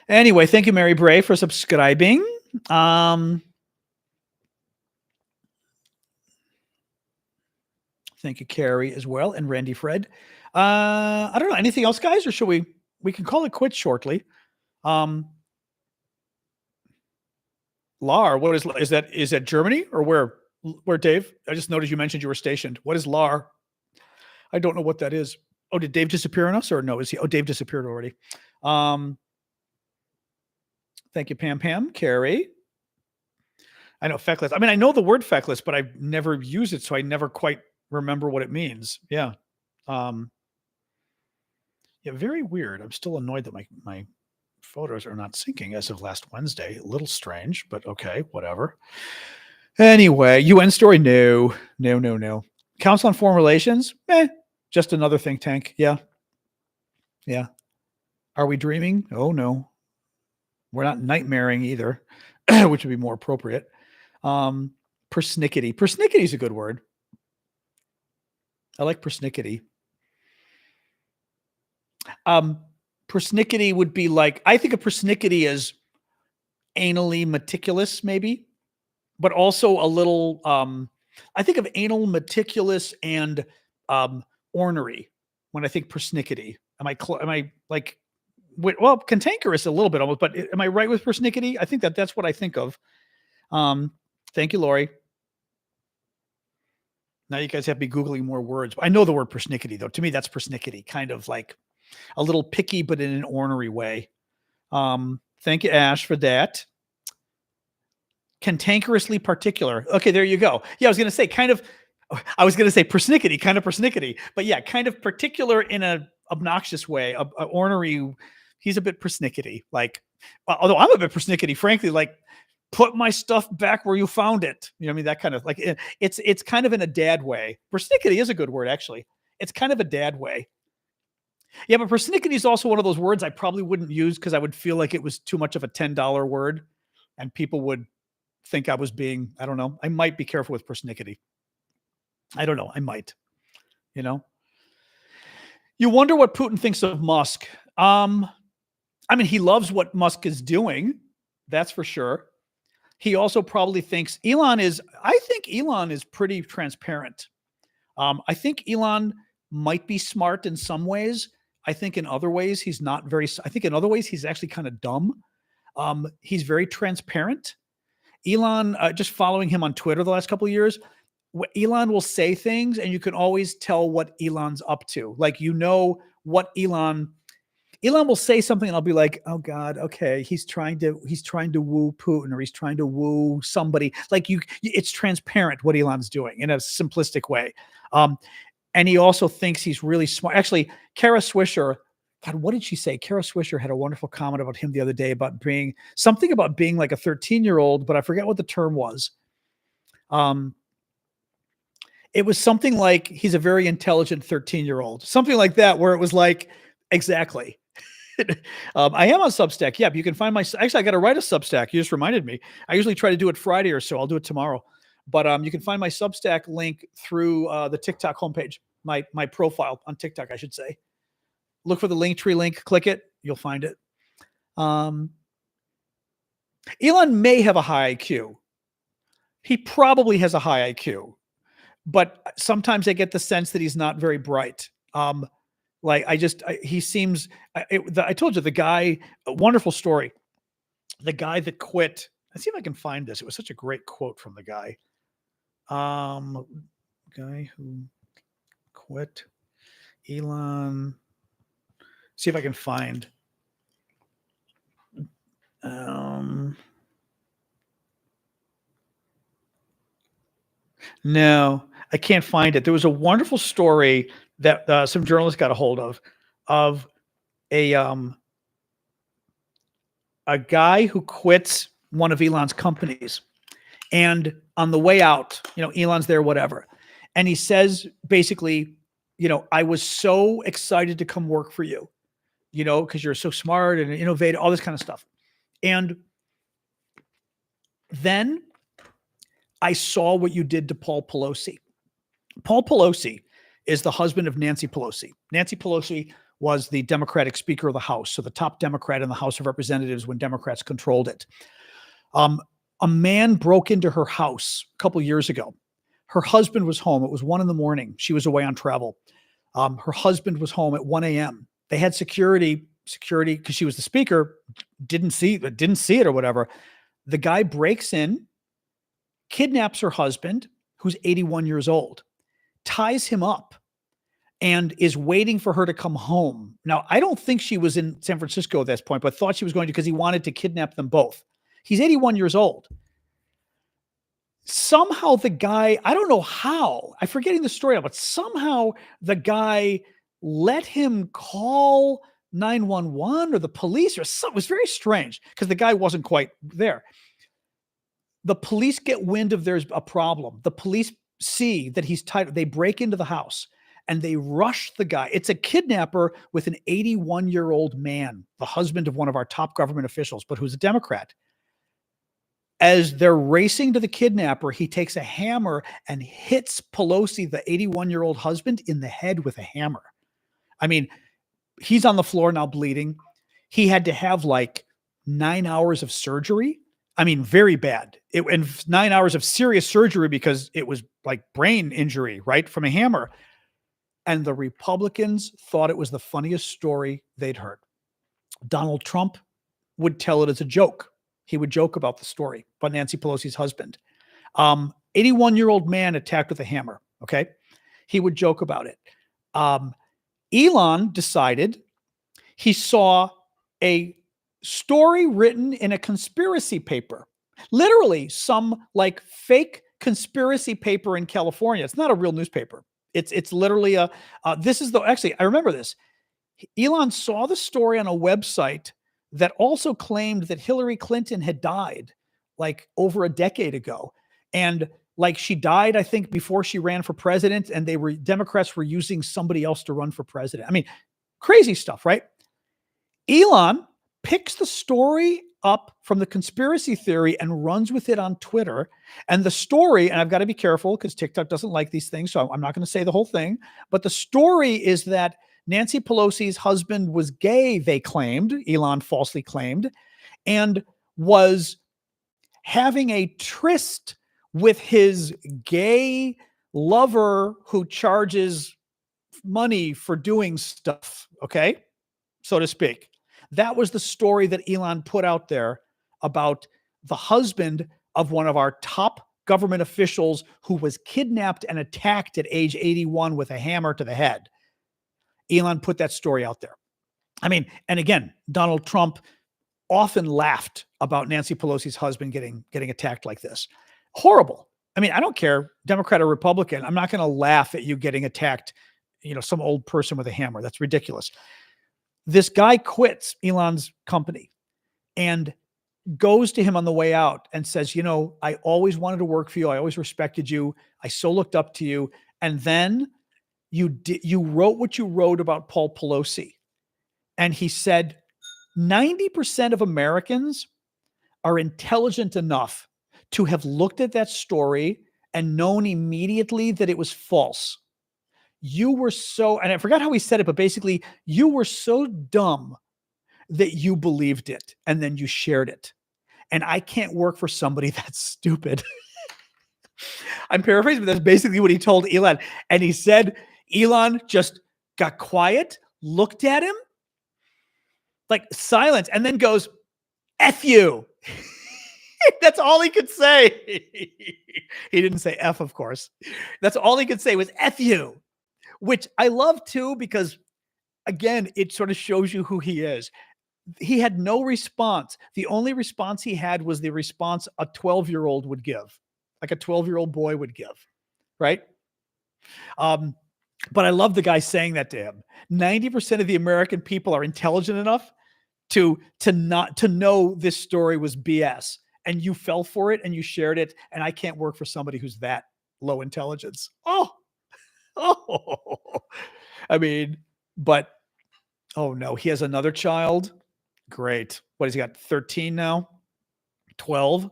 Anyway, thank you, Mary Bray, for subscribing. Thank you, Carrie, as well, and Randy Fred. I don't know. Anything else, guys, or should we can call it quits shortly? LAR, what is that? Is that Germany or where, Dave? I just noticed you mentioned you were stationed. What is LAR? I don't know what that is. Oh, did Dave disappear on us or no? Dave disappeared already. Thank you, Pam, Carrie. I know feckless. I know the word feckless, but I've never used it, so I never quite remember what it means. Yeah. Yeah, very weird. I'm still annoyed that my photos are not syncing as of last Wednesday. A little strange, but okay, whatever. Anyway, UN story? No. Council on Foreign Relations? Just another think tank. Yeah. Are we dreaming? Oh, no. We're not nightmaring either, which would be more appropriate. Um, persnickety. Persnickety is a good word. I like persnickety. Persnickety would be like, I think of persnickety as anally meticulous, maybe, but also a little, I think of anal meticulous and ornery when I think persnickety. Am I like, well, cantankerous a little bit almost, but am I right with persnickety? I think that's what I think of. Thank you, Lori. Now you guys have me Googling more words. I know the word persnickety, though. To me, that's persnickety, kind of like a little picky, but in an ornery way. Thank you, Ash, for that. Cantankerously particular. Okay, there you go. Yeah, I was going to say persnickety, kind of persnickety, but yeah, kind of particular in a obnoxious way, a ornery. He's a bit persnickety. Like, although I'm a bit persnickety, frankly, like, put my stuff back where you found it. You know what I mean? That kind of like, it's kind of in a dad way. Persnickety is a good word, actually. It's kind of a dad way. Yeah, but persnickety is also one of those words I probably wouldn't use because I would feel like it was too much of a $10 word and people would think I was being, I don't know. I might be careful with persnickety. I don't know. I might, you know. You wonder what Putin thinks of Musk. I mean, he loves what Musk is doing. That's for sure. He also probably thinks I think Elon is pretty transparent. I think Elon might be smart in some ways. I think in other ways, he's not very, I think in other ways, he's actually kind of dumb. He's very transparent. Elon, just following him on Twitter the last couple of years, Elon will say things and you can always tell what Elon's up to. Like, you know what Elon will say something and I'll be like, oh God, okay. He's trying to woo Putin or he's trying to woo somebody. Like, it's transparent what Elon's doing in a simplistic way. And he also thinks he's really smart. Actually, Kara Swisher, God, what did she say? Kara Swisher had a wonderful comment about him the other day about being like a 13-year-old, but I forget what the term was. It was something like he's a very intelligent 13-year-old, something like that, where it was like, exactly. I am on Substack. Yeah, you can find actually, I got to write a Substack. You just reminded me. I usually try to do it Friday or so. I'll do it tomorrow. But you can find my Substack link through the TikTok homepage, my profile on TikTok, I should say. Look for the Linktree link, click it, you'll find it. Elon may have a high IQ. He probably has a high IQ, but sometimes I get the sense that he's not very bright. He seems, I told you, the guy, a wonderful story. The guy that quit, let's see if I can find this. It was such a great quote from the guy. Guy who quit, Elon. See if I can find. No, I can't find it. There was a wonderful story that some journalists got a hold of a guy who quits one of Elon's companies, and on the way out, Elon's there, whatever, and he says basically, I was so excited to come work for you, because you're so smart and innovative, all this kind of stuff, and then I saw what you did to Paul Pelosi. Paul Pelosi is the husband of Nancy Pelosi. Nancy Pelosi was the Democratic Speaker of the House, so the top Democrat in the House of Representatives when Democrats controlled it. A man broke into her house a couple years ago. Her husband was home. It was 1 a.m. She was away on travel. Her husband was home at 1 a.m. They had security because she was the speaker, didn't see it or whatever. The guy breaks in, kidnaps her husband, who's 81 years old, ties him up, and is waiting for her to come home. Now, I don't think she was in San Francisco at this point, but thought she was going to because he wanted to kidnap them both. He's 81 years old. Somehow the guy, I don't know how, I'm forgetting the story, but somehow the guy let him call 911 or the police or something. It was very strange because the guy wasn't quite there. The police get wind of there's a problem. The police see that he's tied. They break into the house and they rush the guy. It's a kidnapper with an 81-year-old man, the husband of one of our top government officials, but who's a Democrat. As they're racing to the kidnapper, he takes a hammer and hits Pelosi, the 81-year-old husband, in the head with a hammer. I mean, he's on the floor now bleeding. He had to have like 9 hours of surgery. I mean, very bad. And 9 hours of serious surgery because it was like brain injury, right, from a hammer. And the Republicans thought it was the funniest story they'd heard. Donald Trump would tell it as a joke. He would joke about the story about Nancy Pelosi's husband. 81-year-old man attacked with a hammer. Okay. He would joke about it. Elon decided he saw a story written in a conspiracy paper, literally some like fake conspiracy paper in California. It's not a real newspaper. It's literally actually, I remember this. Elon saw the story on a website that also claimed that Hillary Clinton had died like over a decade ago. And like she died, I think, before she ran for president, and Democrats were using somebody else to run for president. I mean, crazy stuff, right? Elon picks the story up from the conspiracy theory and runs with it on Twitter. And the story, and I've got to be careful because TikTok doesn't like these things, so I'm not going to say the whole thing, but the story is that Nancy Pelosi's husband was gay, they claimed, Elon falsely claimed, and was having a tryst with his gay lover who charges money for doing stuff, okay, so to speak. That was the story that Elon put out there about the husband of one of our top government officials who was kidnapped and attacked at age 81 with a hammer to the head. Elon put that story out there. I mean, and again, Donald Trump often laughed about Nancy Pelosi's husband getting attacked like this. Horrible. I mean, I don't care, Democrat or Republican. I'm not going to laugh at you getting attacked, some old person with a hammer. That's ridiculous. This guy quits Elon's company and goes to him on the way out and says, I always wanted to work for you. I always respected you. I so looked up to you. And then you wrote what you wrote about Paul Pelosi. And he said, 90% of Americans are intelligent enough to have looked at that story and known immediately that it was false. You were so, and I forgot how he said it, but basically, you were so dumb that you believed it and then you shared it. And I can't work for somebody that's stupid. I'm paraphrasing, but that's basically what he told Elon. And he said, Elon just got quiet, looked at him, like silent, and then goes, F you. That's all he could say. He didn't say F, of course. That's all he could say was F you, which I love too, because again, it sort of shows you who he is. He had no response. The only response he had was the response a 12-year-old would give, like a 12-year-old boy would give, right? But I love the guy saying that to him. 90% of the American people are intelligent enough to know this story was BS, and you fell for it and you shared it. And I can't work for somebody who's that low intelligence. Oh, I mean, but oh no, he has another child. Great. What has he got? 13 now? 12?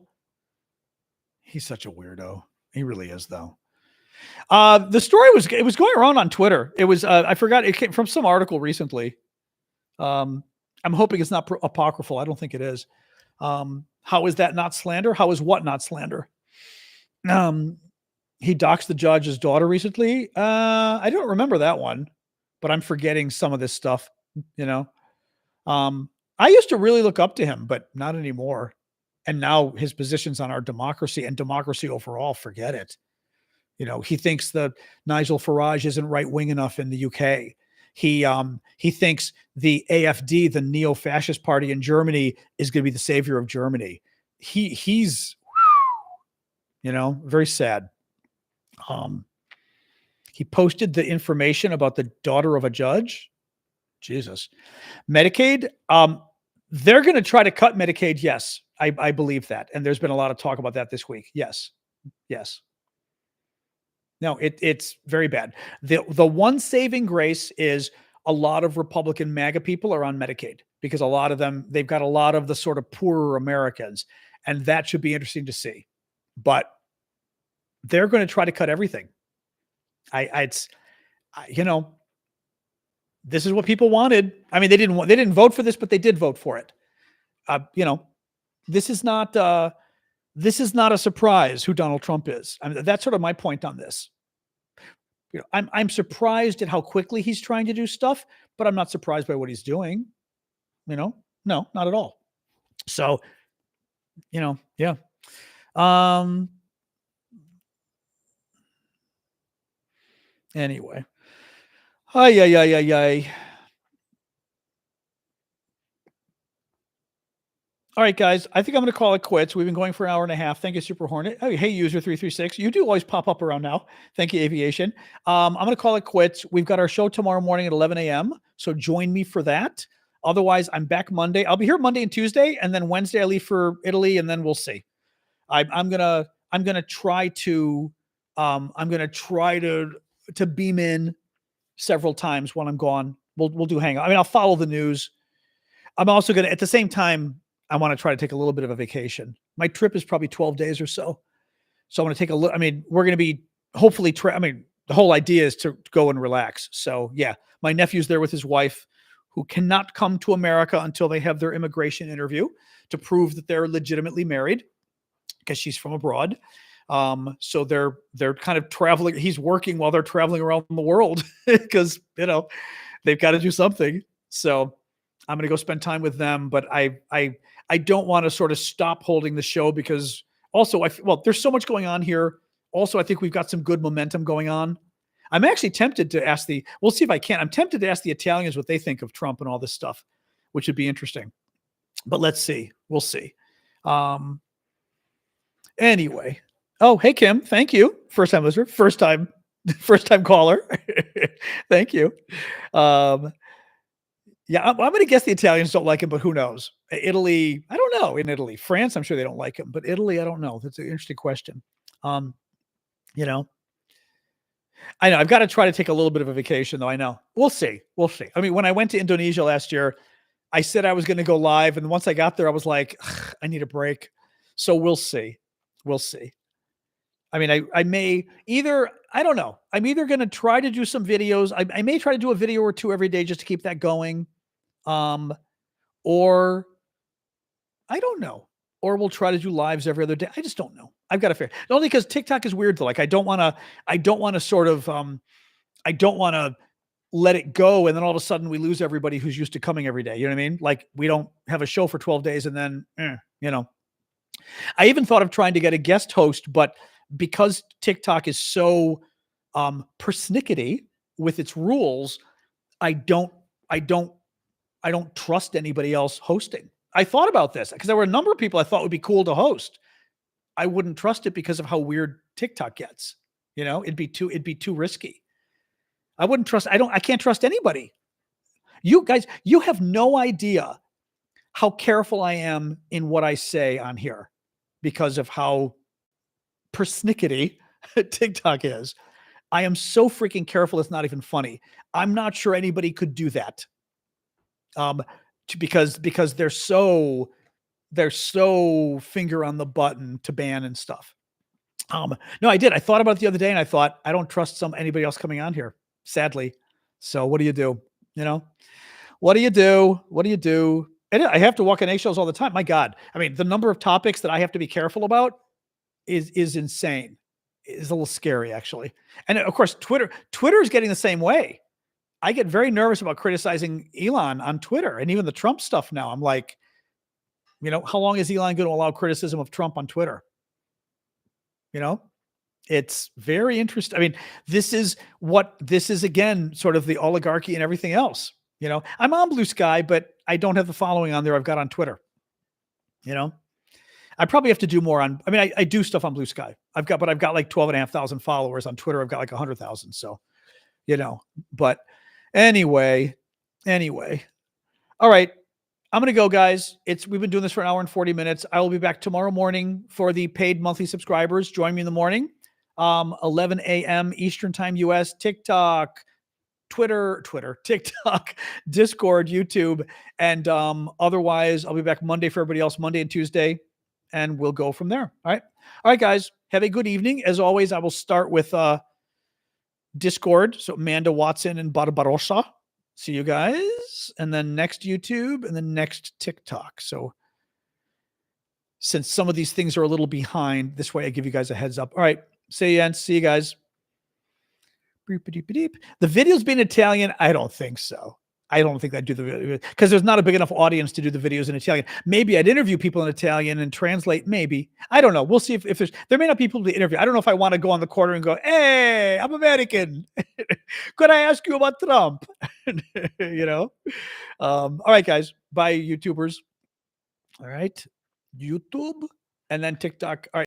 He's such a weirdo. He really is, though. The story it was going around on Twitter. It was, I forgot, it came from some article recently. I'm hoping it's not apocryphal. I don't think it is. How is that not slander? How is what not slander? He doxed the judge's daughter recently. I don't remember that one, but I'm forgetting some of this stuff, I used to really look up to him, but not anymore. And now his positions on our democracy and democracy overall, forget it. He thinks that Nigel Farage isn't right wing enough in the UK. He thinks the AfD, the neo-fascist party in Germany, is going to be the savior of Germany. He's very sad. He posted the information about the daughter of a judge. Jesus. Medicaid, they're going to try to cut Medicaid. Yes, I believe that. And there's been a lot of talk about that this week. Yes. No, it's very bad. The one saving grace is a lot of Republican MAGA people are on Medicaid because a lot of them, they've got a lot of the sort of poorer Americans. And that should be interesting to see. But they're going to try to cut everything. You know, this is what people wanted. I mean, they didn't vote for this, but they did vote for it. You know, this is not a surprise who Donald Trump is. I mean, that's sort of my point on this. You know, I'm surprised at how quickly he's trying to do stuff, but I'm not surprised by what he's doing. You know, no, not at all. So, you know, yeah. Anyway. Ay. All right, guys. I think I'm going to call it quits. We've been going for an hour and a half. Thank you, Super Hornet. Oh, hey, user 336. You do always pop up around now. Thank you, Aviation. I'm going to call it quits. We've got our show tomorrow morning at 11 a.m. So join me for that. Otherwise, I'm back Monday. I'll be here Monday and Tuesday, and then Wednesday I leave for Italy, and then we'll see. I'm gonna try to beam in several times when I'm gone. We'll do hangout. I mean, I'll follow the news. I'm also gonna at the same time. I want to try to take a little bit of a vacation. My trip is probably 12 days or so. So I'm going to take a look. I mean, we're going to be hopefully, the whole idea is to go and relax. So yeah, my nephew's there with his wife who cannot come to America until they have their immigration interview to prove that they're legitimately married because she's from abroad. So they're kind of traveling. He's working while they're traveling around the world because, you know, they've got to do something. So I'm going to go spend time with them, but I don't want to sort of stop holding the show because also there's so much going on here. Also, I think we've got some good momentum going on. I'm actually tempted to ask we'll see if I can. I'm tempted to ask the Italians what they think of Trump and all this stuff, which would be interesting, but let's see. We'll see. Anyway. Oh, hey, Kim. Thank you. First time listener, first time caller. Thank you. Yeah, I'm going to guess the Italians don't like him, but who knows? Italy, I don't know. In Italy, France, I'm sure they don't like him, but Italy, I don't know. That's an interesting question. You know, I know I've got to try to take a little bit of a vacation, though. I know we'll see. I mean, when I went to Indonesia last year, I said I was going to go live, and once I got there, I was like, I need a break. So we'll see. I mean, I may either, I don't know. I'm either going to try to do some videos. I may try to do a video or two every day just to keep that going. Or I don't know. Or we'll try to do lives every other day. I just don't know. I've got to figure. Only because TikTok is weird though. Like I don't want to sort of I don't want to let it go and then all of a sudden we lose everybody who's used to coming every day. You know what I mean? Like we don't have a show for 12 days and then you know. I even thought of trying to get a guest host, but because TikTok is so persnickety with its rules, I don't trust anybody else hosting. I thought about this because there were a number of people I thought would be cool to host. I wouldn't trust it because of how weird TikTok gets. You know, it'd be too risky. I wouldn't trust. I can't trust anybody. You guys, you have no idea how careful I am in what I say on here because of how persnickety TikTok is. I am so freaking careful. It's not even funny. I'm not sure anybody could do that. Because they're so finger on the button to ban and stuff. No, I did. I thought about it the other day and I thought, I don't trust anybody else coming on here, sadly. So what do you do? You know, what do you do? And I have to walk on eggshells all the time. My God. I mean, the number of topics that I have to be careful about is insane. It's a little scary actually. And of course, Twitter is getting the same way. I get very nervous about criticizing Elon on Twitter and even the Trump stuff now. I'm like, you know, how long is Elon going to allow criticism of Trump on Twitter? You know, it's very interesting. I mean, this is again, sort of the oligarchy and everything else. You know, I'm on Blue Sky, but I don't have the following on there I've got on Twitter. You know, I probably have to do more on, I mean, I do stuff on Blue Sky. I've got like 12,500 followers on Twitter. I've got like 100,000. So, you know, but anyway, all right. I'm going to go, guys. We've been doing this for an hour and 40 minutes. I will be back tomorrow morning for the paid monthly subscribers. Join me in the morning, 11 a.m. Eastern time, US, TikTok, Twitter, TikTok, Discord, YouTube. And otherwise, I'll be back Monday for everybody else, Monday and Tuesday. and we'll go from there. All right, guys. Have a good evening. As always, I will start with Discord. So Amanda Watson and Barbarossa. See you guys. And then next YouTube and then next TikTok. So since some of these things are a little behind, this way I give you guys a heads up. All right. See you guys. The videos being Italian, I don't think so. I don't think I'd do the video because there's not a big enough audience to do the videos in Italian. Maybe I'd interview people in Italian and translate. Maybe. I don't know. We'll see if there may not be people to interview. I don't know if I want to go on the corner and go, hey, I'm American. Could I ask you about Trump? All right, guys. Bye, YouTubers. All right. YouTube and then TikTok. All right.